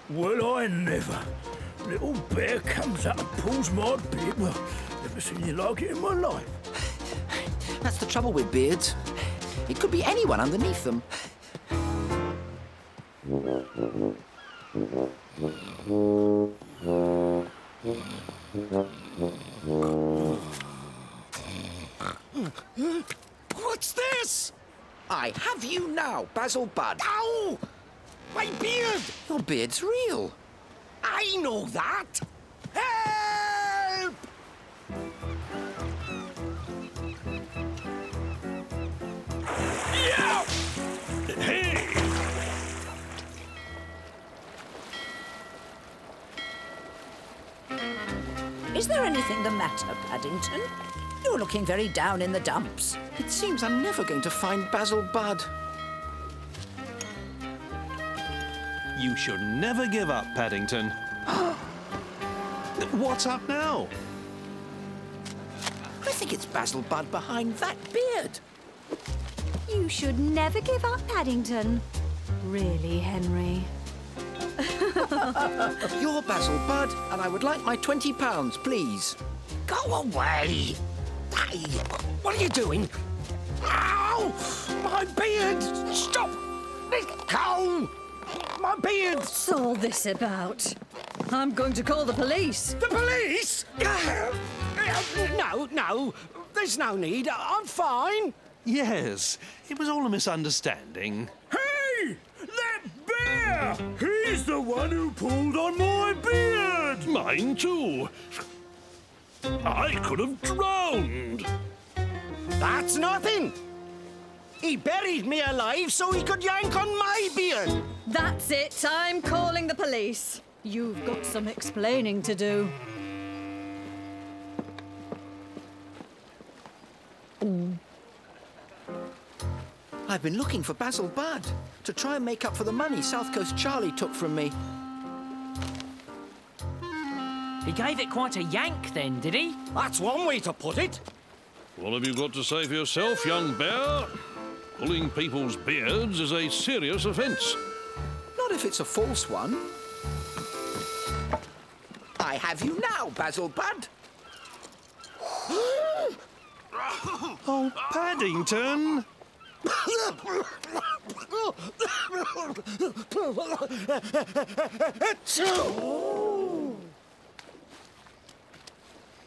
Well, I never. Little bear comes out and pulls my beard. Well, never seen anything like it in my life. That's the trouble with beards. It could be anyone underneath them. What's this? I have you now, Basil Budd. Ow! My beard! Your beard's real. I know that. Help! anything the matter, Paddington? You're looking very down in the dumps. It seems I'm never going to find Basil Budd. You should never give up, Paddington. What's up now? I think it's Basil Budd behind that beard. You should never give up, Paddington. Really, Henry? You're Basil Budd, and I would like my £20, please. Go away! Hey, what are you doing? Ow! My beard! Stop! Let go! My beard! What's all this about? I'm going to call the police. The police? No, there's no need. I'm fine. Yes, it was all a misunderstanding. Hey! That bear! He's the one who pulled on my beard! Mine too. I could have drowned. That's nothing. He buried me alive so he could yank on my beard. That's it. I'm calling the police. You've got some explaining to do. I've been looking for Basil Budd to try and make up for the money South Coast Charlie took from me. He gave it quite a yank then, did he? That's one way to put it. What have you got to say for yourself, young bear? Pulling people's beards is a serious offence. Not if it's a false one. I have you now, Basil Budd. Oh, Paddington!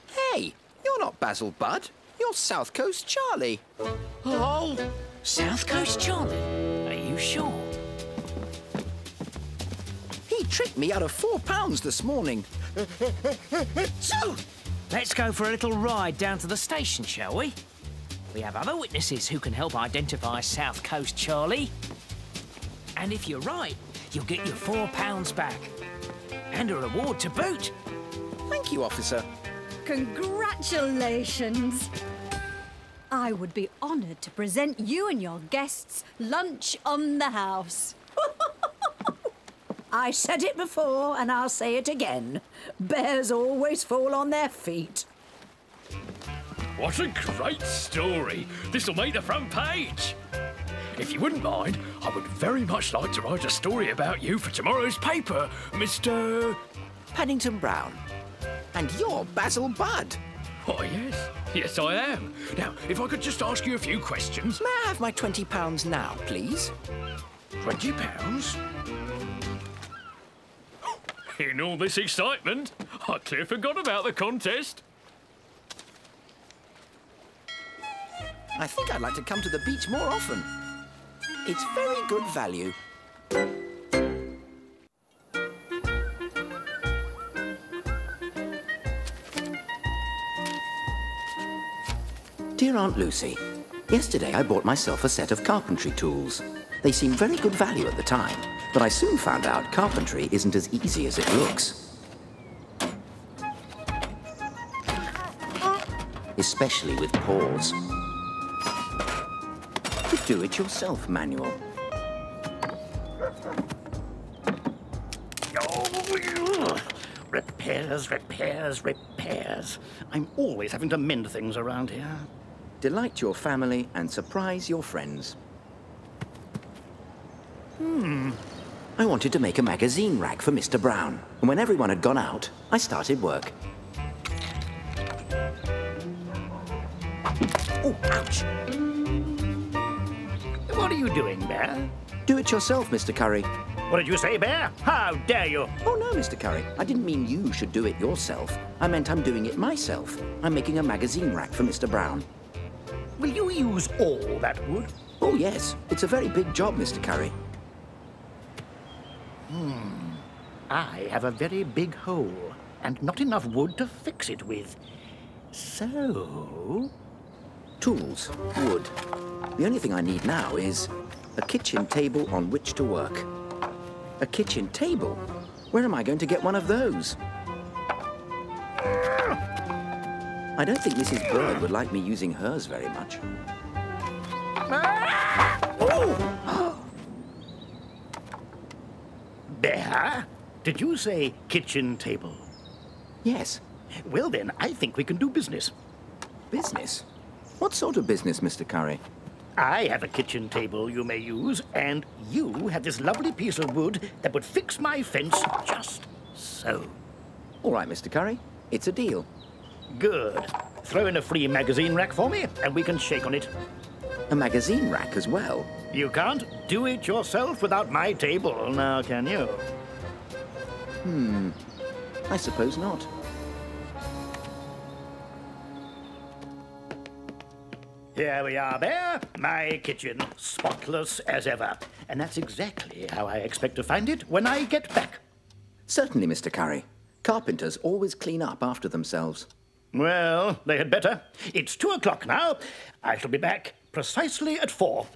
Hey, you're not Basil Budd. You're South Coast Charlie. Oh! South Coast Charlie? Are you sure? He tricked me out of £4 this morning. So, let's go for a little ride down to the station, shall we? We have other witnesses who can help identify South Coast Charlie. And if you're right, you'll get your £4 back. And a reward to boot. Thank you, officer. Congratulations. I would be honoured to present you and your guests lunch on the house. I said it before, and I'll say it again. Bears always fall on their feet. What a great story. This'll make the front page. If you wouldn't mind, I would very much like to write a story about you for tomorrow's paper, Mr. Paddington Brown. And you're Basil Budd. Oh, yes. Yes, I am. Now, if I could just ask you a few questions. May I have my £20 now, please? £20? In all this excitement, I clear forgot about the contest. I think I'd like to come to the beach more often. It's very good value. Dear Aunt Lucy, yesterday I bought myself a set of carpentry tools. They seemed very good value at the time, but I soon found out carpentry isn't as easy as it looks. Especially with paws. The do-it-yourself manual. Repairs, repairs, repairs. I'm always having to mend things around here. Delight your family and surprise your friends. I wanted to make a magazine rack for Mr. Brown, and when everyone had gone out, I started work. Oh, ouch! What are you doing, Bear? Do it yourself, Mr. Curry. What did you say, Bear? How dare you? Oh, no, Mr. Curry. I didn't mean you should do it yourself. I meant I'm doing it myself. I'm making a magazine rack for Mr. Brown. Will you use all that wood? Oh, yes. It's a very big job, Mr. Curry. I have a very big hole, and not enough wood to fix it with. So... Tools, wood. The only thing I need now is a kitchen table on which to work. A kitchen table? Where am I going to get one of those? I don't think Mrs. Bird would like me using hers very much. Bear, did you say kitchen table? Yes. Well then, I think we can do business. Business? What sort of business, Mr. Curry? I have a kitchen table you may use, and you have this lovely piece of wood that would fix my fence just so. All right, Mr. Curry. It's a deal. Good. Throw in a free magazine rack for me, and we can shake on it. A magazine rack as well? You can't do it yourself without my table, now can you? I suppose not. Here we are, Bear. My kitchen, spotless as ever. And that's exactly how I expect to find it when I get back. Certainly, Mr. Curry. Carpenters always clean up after themselves. Well, they had better. It's 2 o'clock now. I shall be back precisely at 4.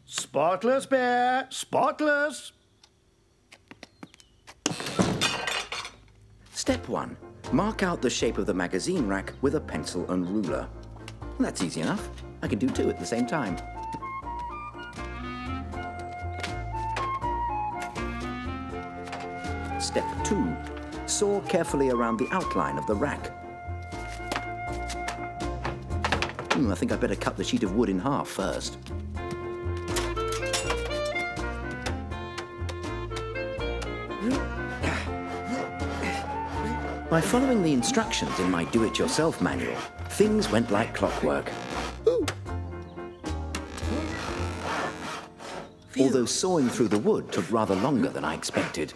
Spotless, Bear. Spotless. Step 1. Mark out the shape of the magazine rack with a pencil and ruler. That's easy enough. I can do 2 at the same time. Step 2. Saw carefully around the outline of the rack. I think I'd better cut the sheet of wood in half first. By following the instructions in my do-it-yourself manual, things went like clockwork. Although sawing through the wood took rather longer than I expected.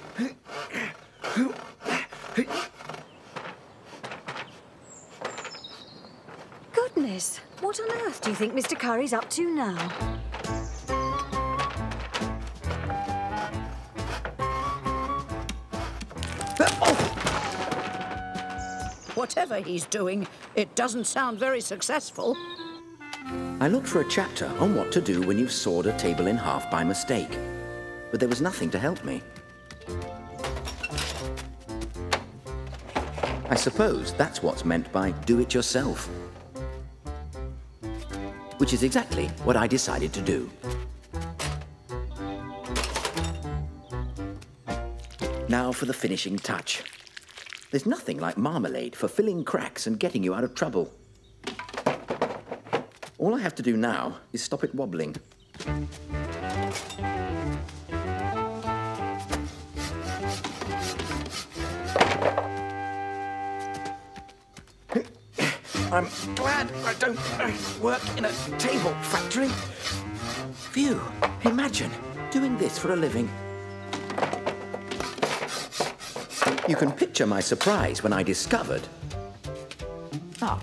Goodness, what on earth do you think Mr. Curry's up to now? Whatever he's doing, it doesn't sound very successful. I looked for a chapter on what to do when you've sawed a table in half by mistake, but there was nothing to help me. I suppose that's what's meant by do-it-yourself. Which is exactly what I decided to do. Now for the finishing touch. There's nothing like marmalade for filling cracks and getting you out of trouble. All I have to do now is stop it wobbling. I'm glad I don't work in a table factory. Phew, imagine doing this for a living. You can picture my surprise when I discovered... oh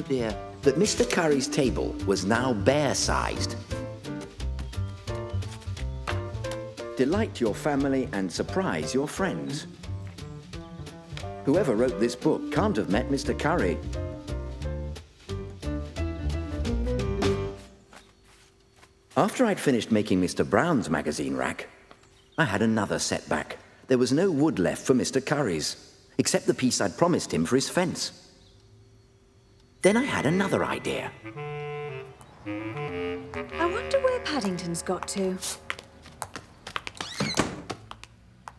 dear. That Mr. Curry's table was now bear-sized. Delight your family and surprise your friends. Whoever wrote this book can't have met Mr. Curry. After I'd finished making Mr. Brown's magazine rack, I had another setback. There was no wood left for Mr. Curry's, except the piece I'd promised him for his fence. Then I had another idea. I wonder where Paddington's got to.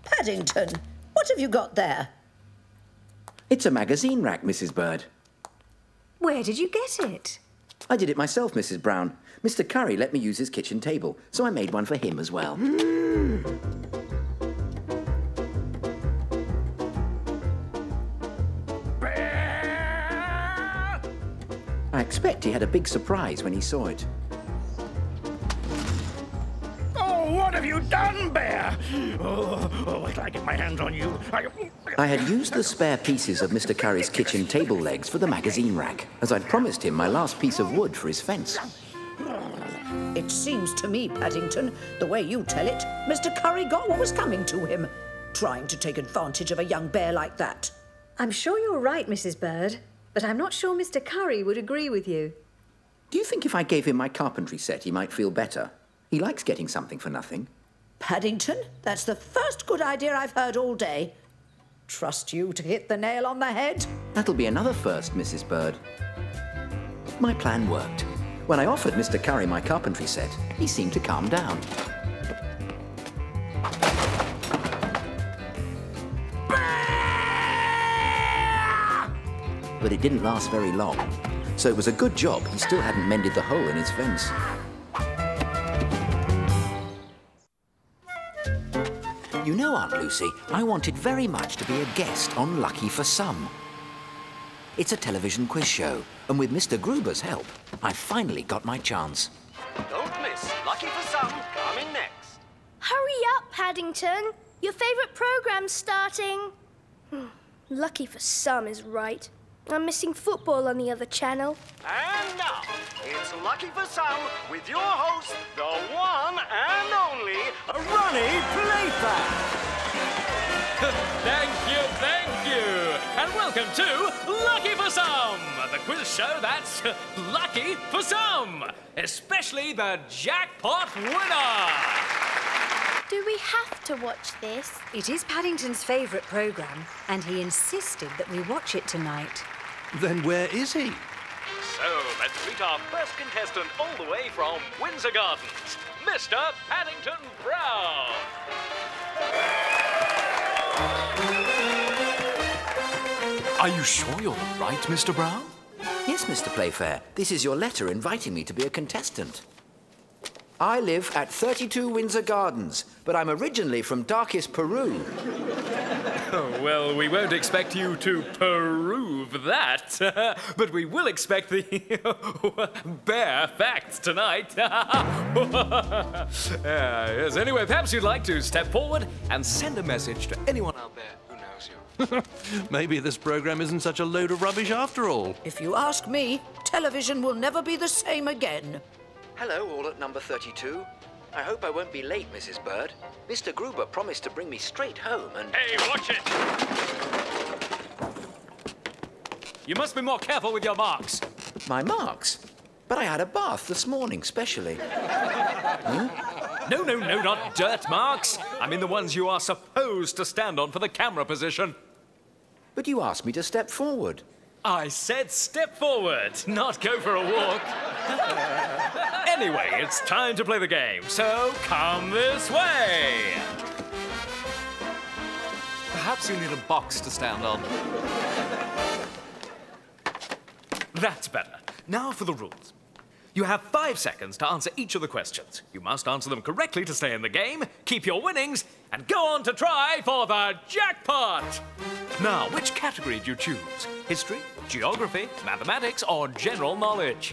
Paddington, what have you got there? It's a magazine rack, Mrs. Bird. Where did you get it? I did it myself, Mrs. Brown. Mr. Curry let me use his kitchen table, so I made one for him as well. I expect he had a big surprise when he saw it. Oh, what have you done, Bear? Oh, wait till I get my hands on you. I had used the spare pieces of Mr. Curry's kitchen table legs for the magazine rack, as I'd promised him my last piece of wood for his fence. It seems to me, Paddington, the way you tell it, Mr. Curry got what was coming to him. Trying to take advantage of a young bear like that. I'm sure you're right, Mrs. Bird, but I'm not sure Mr. Curry would agree with you. Do you think if I gave him my carpentry set, he might feel better? He likes getting something for nothing. Paddington, that's the first good idea I've heard all day. trust you to hit the nail on the head. That'll be another first, Mrs. Bird. My plan worked. When I offered Mr. Curry my carpentry set, he seemed to calm down. But it didn't last very long, so it was a good job he still hadn't mended the hole in his fence. You know, Aunt Lucy, I wanted very much to be a guest on Lucky for Some. It's a television quiz show, and with Mr. Gruber's help, I finally got my chance. Don't miss Lucky for Some coming next. Hurry up, Paddington. Your favourite program's starting. Lucky for Some is right. I'm missing football on the other channel. And now, it's Lucky for Some with your host, the one and only Ronnie Playfair. Thank you. And welcome to Lucky for Some, the quiz show that's lucky for some, especially the Jackpot winner. Do we have to watch this? It is Paddington's favourite programme, and he insisted that we watch it tonight. Then where is he? So let's meet our first contestant all the way from Windsor Gardens, Mr. Paddington Brown. Are you sure you're right, Mr. Brown? Yes, Mr. Playfair. This is your letter inviting me to be a contestant. I live at 32 Windsor Gardens, but I'm originally from darkest Peru. Oh, well, we won't expect you to prove that, but we will expect the bare facts tonight. Yes, anyway, perhaps you'd like to step forward and send a message to anyone out there who knows you. Maybe this program isn't such a load of rubbish after all. If you ask me, television will never be the same again. Hello, all at number 32. I hope I won't be late, Mrs. Bird. Mr. Gruber promised to bring me straight home and... Hey, watch it! You must be more careful with your marks. My marks? But I had a bath this morning, specially. Huh? No, not dirt marks. I mean the ones you are supposed to stand on for the camera position. But you asked me to step forward. I said step forward, not go for a walk. Anyway, it's time to play the game, so come this way. Perhaps you need a box to stand on. That's better. Now for the rules. You have 5 seconds to answer each of the questions. You must answer them correctly to stay in the game, keep your winnings, and go on to try for the jackpot! Now, which category do you choose? History, geography, mathematics, or general knowledge?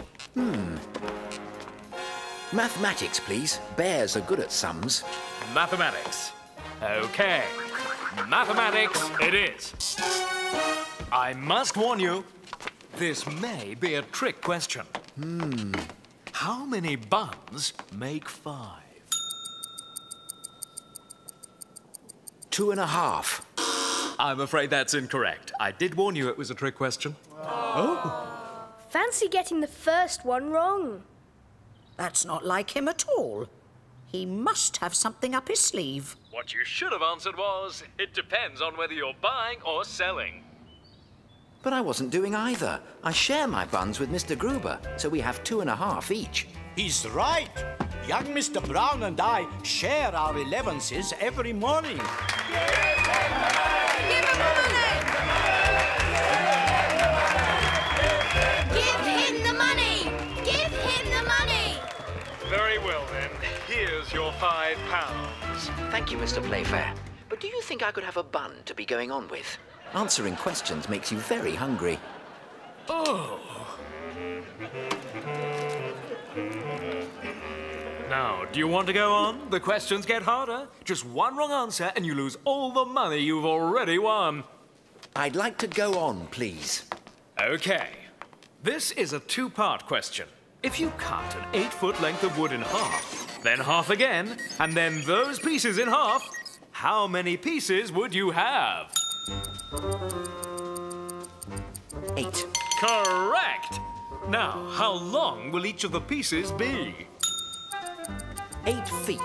Mathematics, please. Bears are good at sums. Mathematics. Okay. Mathematics it is. I must warn you, this may be a trick question. How many buns make 5? 2.5. I'm afraid that's incorrect. I did warn you it was a trick question. Oh. Fancy getting the first one wrong. That's not like him at all. He must have something up his sleeve. What you should have answered was, it depends on whether you're buying or selling. But I wasn't doing either. I share my buns with Mr. Gruber, so we have 2.5 each. He's right. Young Mr. Brown and I share our 11s every morning. Give him the money! Give him the money! Very well, then. Here's your £5. Thank you, Mr. Playfair. But do you think I could have a bun to be going on with? Answering questions makes you very hungry. Oh. Now, do you want to go on? The questions get harder. Just one wrong answer and you lose all the money you've already won. I'd like to go on, please. Okay. This is a 2-part question. If you cut an 8-foot length of wood in half, then half again, and then those pieces in half, how many pieces would you have? 8. Correct! Now, how long will each of the pieces be? 8 feet.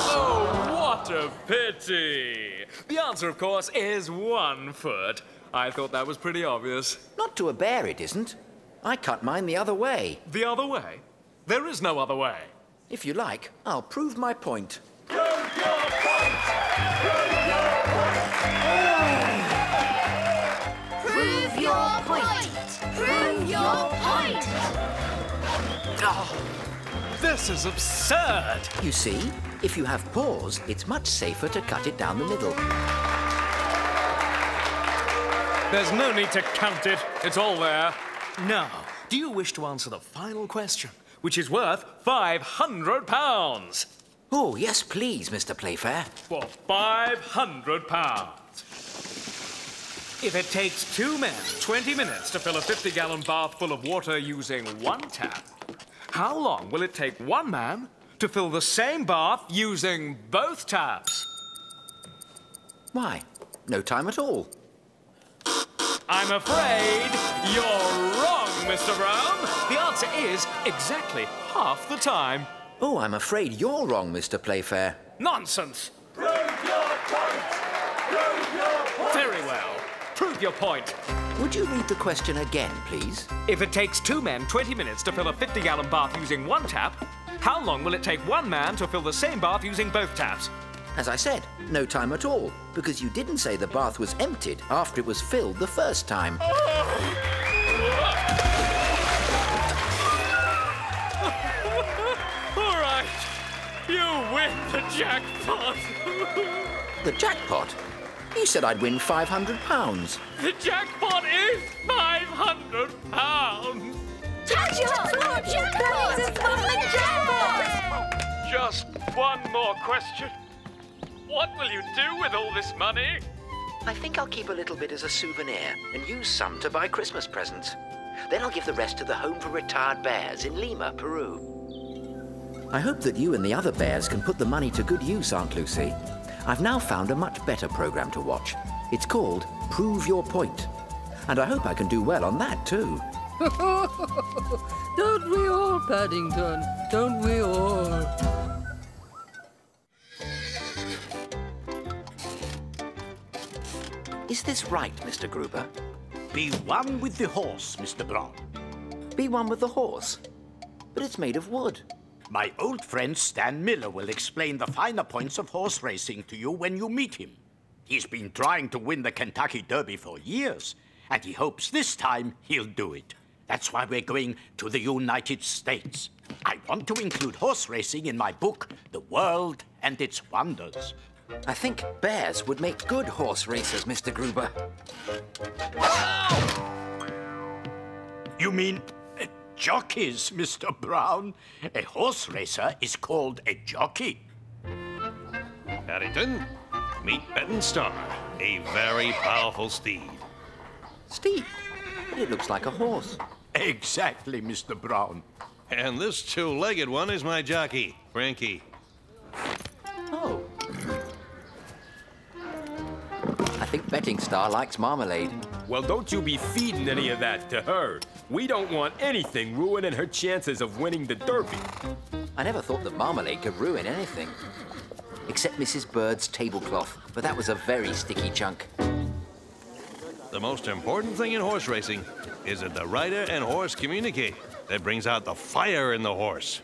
Oh, what a pity! The answer, of course, is 1 foot. I thought that was pretty obvious. Not to a bear, it isn't. I cut mine the other way. The other way? There is no other way. If you like, I'll prove my point. Prove your point! Prove your point! Prove your point! Prove your point! Oh, this is absurd! You see, if you have paws, it's much safer to cut it down the middle. There's no need to count it. It's all there. Now, do you wish to answer the final question, which is worth £500? Oh, yes, please, Mr. Playfair. For £500. If it takes 2 men 20 minutes to fill a 50-gallon bath full of water using 1 tap, how long will it take 1 man to fill the same bath using both taps? Why, no time at all. I'm afraid you're wrong, Mr. Brown. The answer is exactly half the time. Oh, I'm afraid you're wrong, Mr. Playfair. Nonsense. Prove your point! Prove your point! Very well. Prove your point. Would you read the question again, please? If it takes 2 men 20 minutes to fill a 50-gallon bath using 1 tap, how long will it take 1 man to fill the same bath using both taps? As I said, no time at all, because you didn't say the bath was emptied after it was filled the first time. All right. You win the jackpot. The jackpot? You said I'd win £500. The jackpot is £500. Jackpot! Jackpot! Jackpot! Just one more question. What will you do with all this money? I think I'll keep a little bit as a souvenir and use some to buy Christmas presents. Then I'll give the rest to the Home for Retired Bears in Lima, Peru. I hope that you and the other bears can put the money to good use, Aunt Lucy. I've now found a much better program to watch. It's called Prove Your Point. And I hope I can do well on that, too. Don't we all, Paddington? Don't we all? Is this right, Mr. Gruber? Be one with the horse, Mr. Brown. Be one with the horse? But it's made of wood. My old friend Stan Miller will explain the finer points of horse racing to you when you meet him. He's been trying to win the Kentucky Derby for years, and he hopes this time he'll do it. That's why we're going to the United States. I want to include horse racing in my book, The World and Its Wonders. I think bears would make good horse racers, Mr. Gruber. You mean jockeys, Mr. Brown? A horse racer is called a jockey. Paddington, meet Paddington Star, a very powerful steed. Steed? It looks like a horse. Exactly, Mr. Brown. And this two-legged one is my jockey, Frankie. Oh. I think Betting Star likes marmalade. Well, don't you be feeding any of that to her. We don't want anything ruining her chances of winning the Derby. I never thought that marmalade could ruin anything. Except Mrs. Bird's tablecloth, but that was a very sticky chunk. The most important thing in horse racing is that the rider and horse communicate. That brings out the fire in the horse.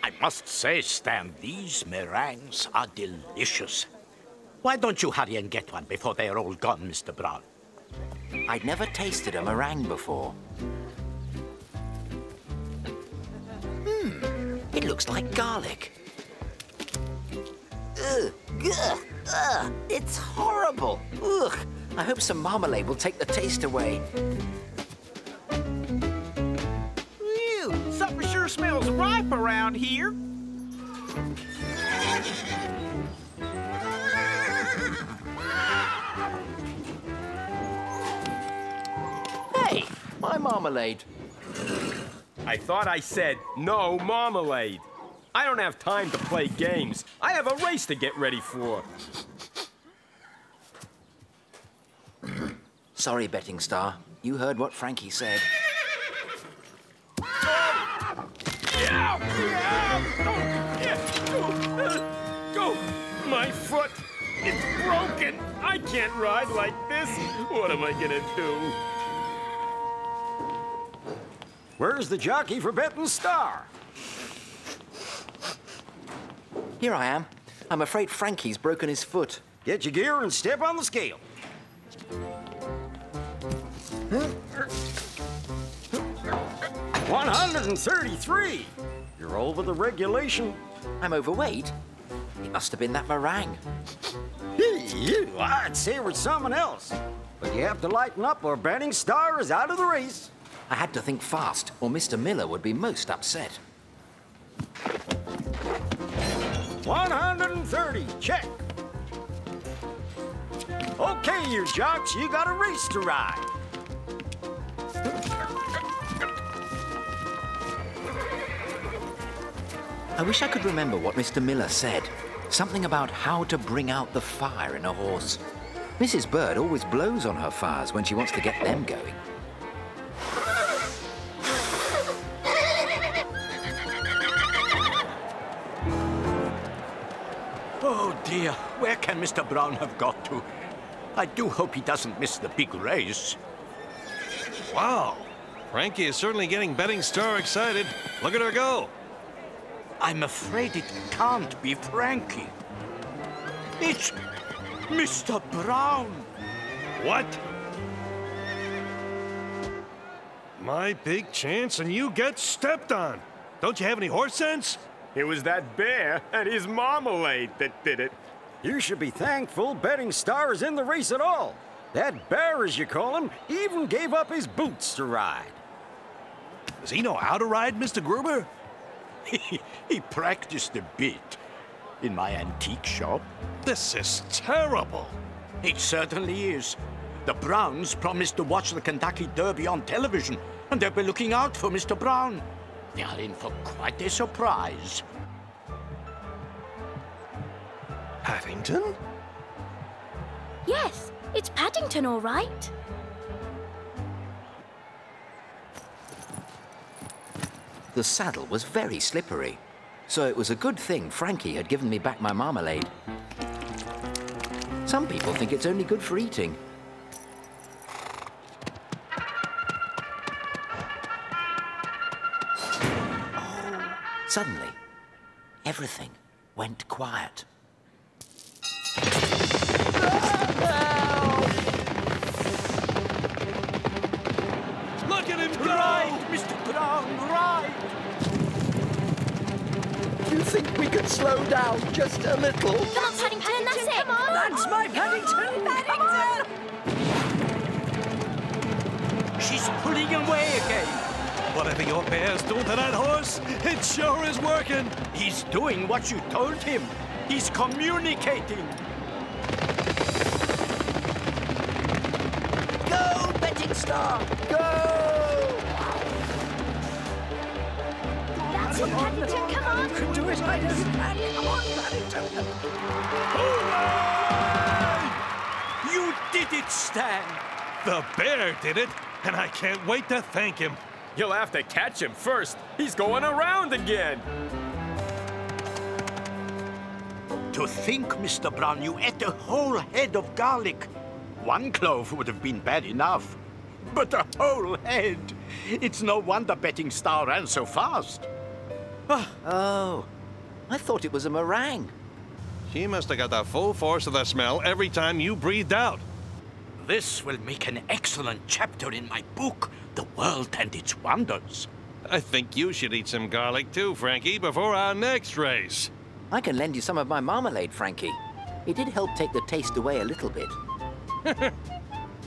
I must say, Stan, these meringues are delicious. Why don't you hurry and get one before they are all gone, Mr. Brown? I'd never tasted a meringue before. It looks like garlic. Ugh, ugh, ugh, it's horrible. Ugh, I hope some marmalade will take the taste away. Ew, something sure smells ripe around here. Hey, my marmalade. I thought I said no marmalade. I don't have time to play games. I have a race to get ready for. Sorry, Betting Star. You heard what Frankie said. foot! It's broken! I can't ride like this! What am I gonna do? Where's the jockey for betting Star? Here I am. I'm afraid Frankie's broken his foot. Get your gear and step on the scale. 133. You're over the regulation. I'm overweight? It must have been that meringue. I'd say it was someone else. But you have to lighten up or betting Star is out of the race. I had to think fast, or Mr. Miller would be most upset. 130. Check. Okay, you jocks, you got a race to ride. I wish I could remember what Mr. Miller said. Something about how to bring out the fire in a horse. Mrs. Bird always blows on her fires when she wants to get them going. Oh, dear. Where can Mr. Brown have got to? I do hope he doesn't miss the big race. Wow. Frankie is certainly getting betting Star excited. Look at her go. I'm afraid it can't be Frankie. It's Mr. Brown. What? My big chance and you get stepped on. Don't you have any horse sense? It was that bear and his marmalade that did it. You should be thankful betting Star is in the race at all. That bear, as you call him, even gave up his boots to ride. Does he know how to ride, Mr. Gruber? He practiced a bit in my antique shop. This is terrible. It certainly is. The Browns promised to watch the Kentucky Derby on television, and they'll be looking out for Mr. Brown. They are in for quite a surprise. Paddington? Yes, it's Paddington, all right. The saddle was very slippery, so it was a good thing Frankie had given me back my marmalade. Some people think it's only good for eating. Oh, suddenly, everything went quiet. Look at him go! Right, Mr. Brown, right! Do you think we could slow down just a little? Come on, Paddington, that's it. Come on. That's my Paddington! Paddington! She's pulling away again. Whatever your bear's doing to that horse, it sure is working. He's doing what you told him. He's communicating. Go, betting Star! Go! That's it, Paddington, come on. You can do it, I know you can. Come on, Paddington. Hooray! You did it, Stan. The bear did it, and I can't wait to thank him. You'll have to catch him first. He's going around again. To think, Mr. Brown, you ate a whole head of garlic. One clove would have been bad enough. But a whole head. It's no wonder betting Star ran so fast. Oh, I thought it was a meringue. She must have got the full force of the smell every time you breathed out. This will make an excellent chapter in my book, The World and Its Wonders. I think you should eat some garlic too, Frankie, before our next race. I can lend you some of my marmalade, Frankie. It did help take the taste away a little bit.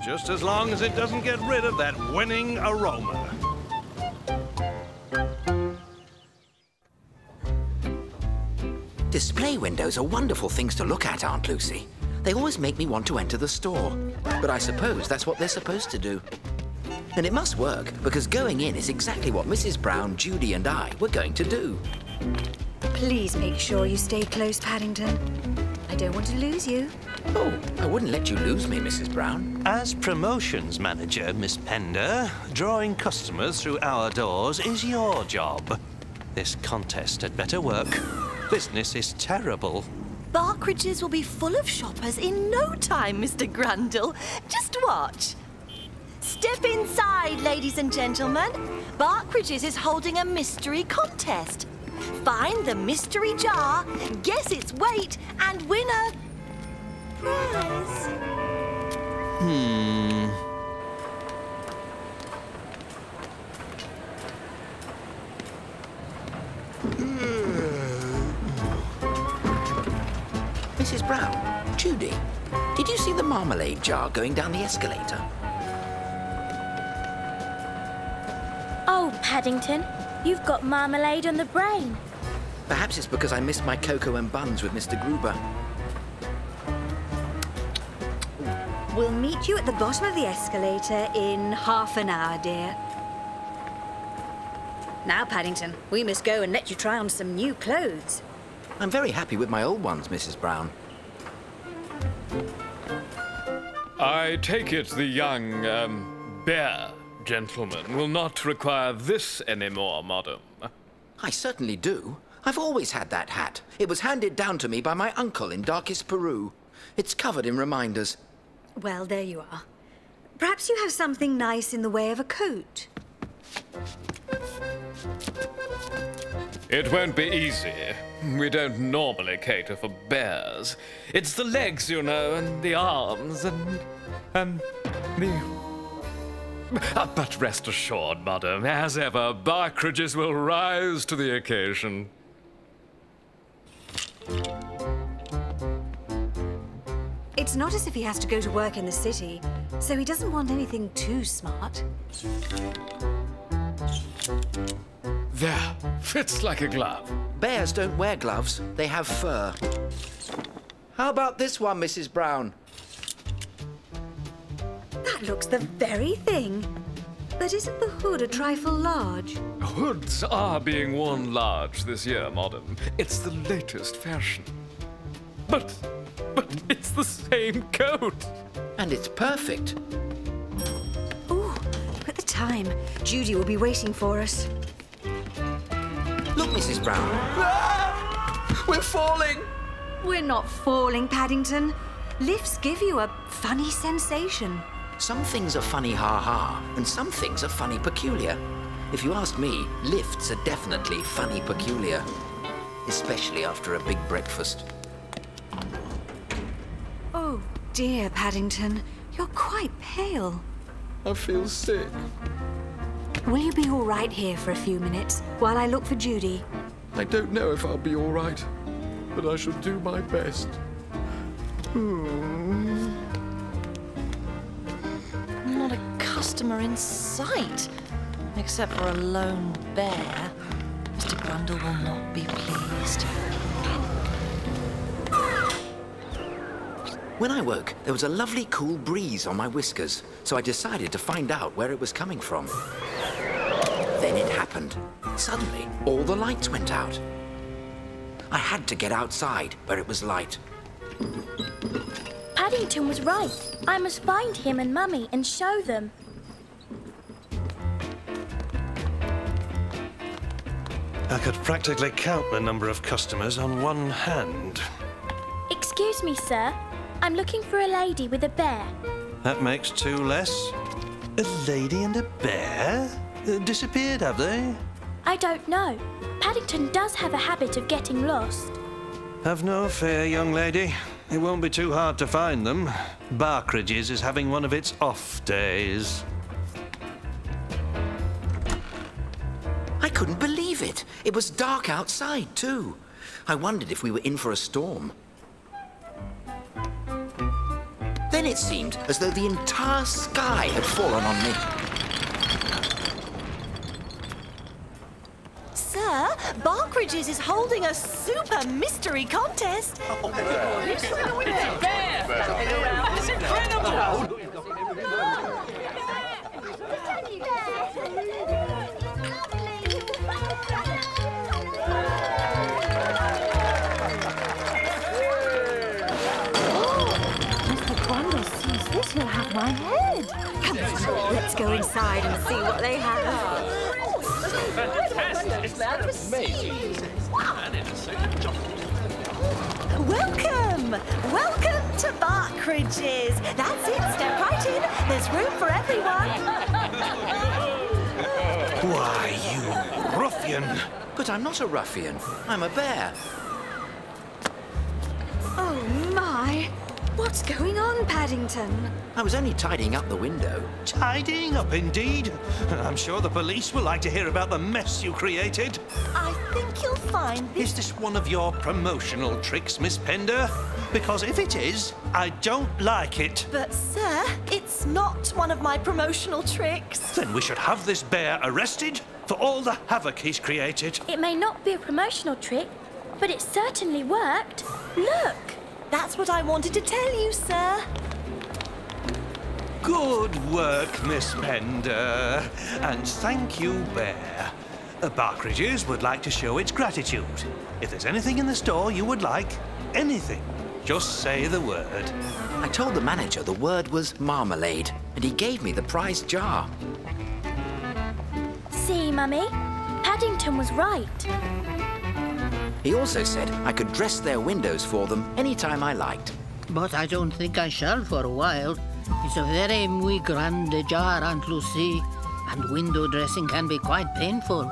Just as long as it doesn't get rid of that winning aroma. Display windows are wonderful things to look at, Aunt Lucy. They always make me want to enter the store. But I suppose that's what they're supposed to do. And it must work, because going in is exactly what Mrs. Brown, Judy, and I were going to do. Please make sure you stay close, Paddington. I don't want to lose you. Oh, I wouldn't let you lose me, Mrs. Brown. As promotions manager, Miss Pender, drawing customers through our doors is your job. This contest had better work. Business is terrible. Barkridges will be full of shoppers in no time, Mr. Grundle. Just watch. Step inside, ladies and gentlemen. Barkridges is holding a mystery contest. Find the mystery jar, guess its weight, and win a prize. Mrs. Brown, Judy, did you see the marmalade jar going down the escalator? Oh, Paddington, you've got marmalade on the brain. Perhaps it's because I missed my cocoa and buns with Mr. Gruber. We'll meet you at the bottom of the escalator in half an hour, dear. Now, Paddington, we must go and let you try on some new clothes. I'm very happy with my old ones, Mrs. Brown. I take it the young, bear gentleman will not require this anymore, madam. I certainly do. I've always had that hat. It was handed down to me by my uncle in darkest Peru. It's covered in reminders. Well, there you are. Perhaps you have something nice in the way of a coat. It won't be easy. We don't normally cater for bears. It's the legs, you know, and the arms, and the... But rest assured, madam, as ever, Barkridges will rise to the occasion. It's not as if he has to go to work in the city, so he doesn't want anything too smart. There, fits like a glove. Bears don't wear gloves, they have fur. How about this one, Mrs. Brown? That looks the very thing. But isn't the hood a trifle large? Hoods are being worn large this year, madam. It's the latest fashion. But it's the same coat. And it's perfect. Ooh, look at the time. Judy will be waiting for us. Look, Mrs. Brown. Ah! We're falling! We're not falling, Paddington. Lifts give you a funny sensation. Some things are funny ha-ha, and some things are funny peculiar. If you ask me, lifts are definitely funny peculiar. Especially after a big breakfast. Oh, dear, Paddington. You're quite pale. I feel sick. Will you be all right here for a few minutes while I look for Judy? I don't know if I'll be all right, but I shall do my best. Not a customer in sight, except for a lone bear. Mr. Grundle will not be pleased. When I woke, there was a lovely cool breeze on my whiskers, so I decided to find out where it was coming from. Then it happened. Suddenly, all the lights went out. I had to get outside where it was light. Paddington was right. I must find him and Mummy and show them. I could practically count the number of customers on one hand. Excuse me, sir. I'm looking for a lady with a bear. That makes two less. A lady and a bear? Disappeared, have they? I don't know. Paddington does have a habit of getting lost. Have no fear, young lady. It won't be too hard to find them. Barkridges is having one of its off days. I couldn't believe it. It was dark outside, too. I wondered if we were in for a storm. Then it seemed as though the entire sky had fallen on me. Sir, Barkridges is holding a super mystery contest. It's incredible! This will have my head. Come on, let's go inside and see what they have. Fantastic! It's amazing. Welcome! Welcome to Barkridges. That's it, step right in. There's room for everyone. Why, you ruffian! But I'm not a ruffian. I'm a bear. Oh, my. What's going on, Paddington? I was only tidying up the window. Tidying up, indeed. I'm sure the police will like to hear about the mess you created. I think you'll find this... Is this one of your promotional tricks, Miss Pender? Because if it is, I don't like it. But, sir, it's not one of my promotional tricks. Then we should have this bear arrested for all the havoc he's created. It may not be a promotional trick, but it certainly worked. Look! That's what I wanted to tell you, sir. Good work, Miss Pender. And thank you, Bear. Barkridges would like to show its gratitude. If there's anything in the store you would like, anything, just say the word. I told the manager the word was marmalade, and he gave me the prize jar. See, Mummy? Paddington was right. He also said I could dress their windows for them anytime I liked. But I don't think I shall for a while. It's a very muy grande jar, Aunt Lucy, and window dressing can be quite painful.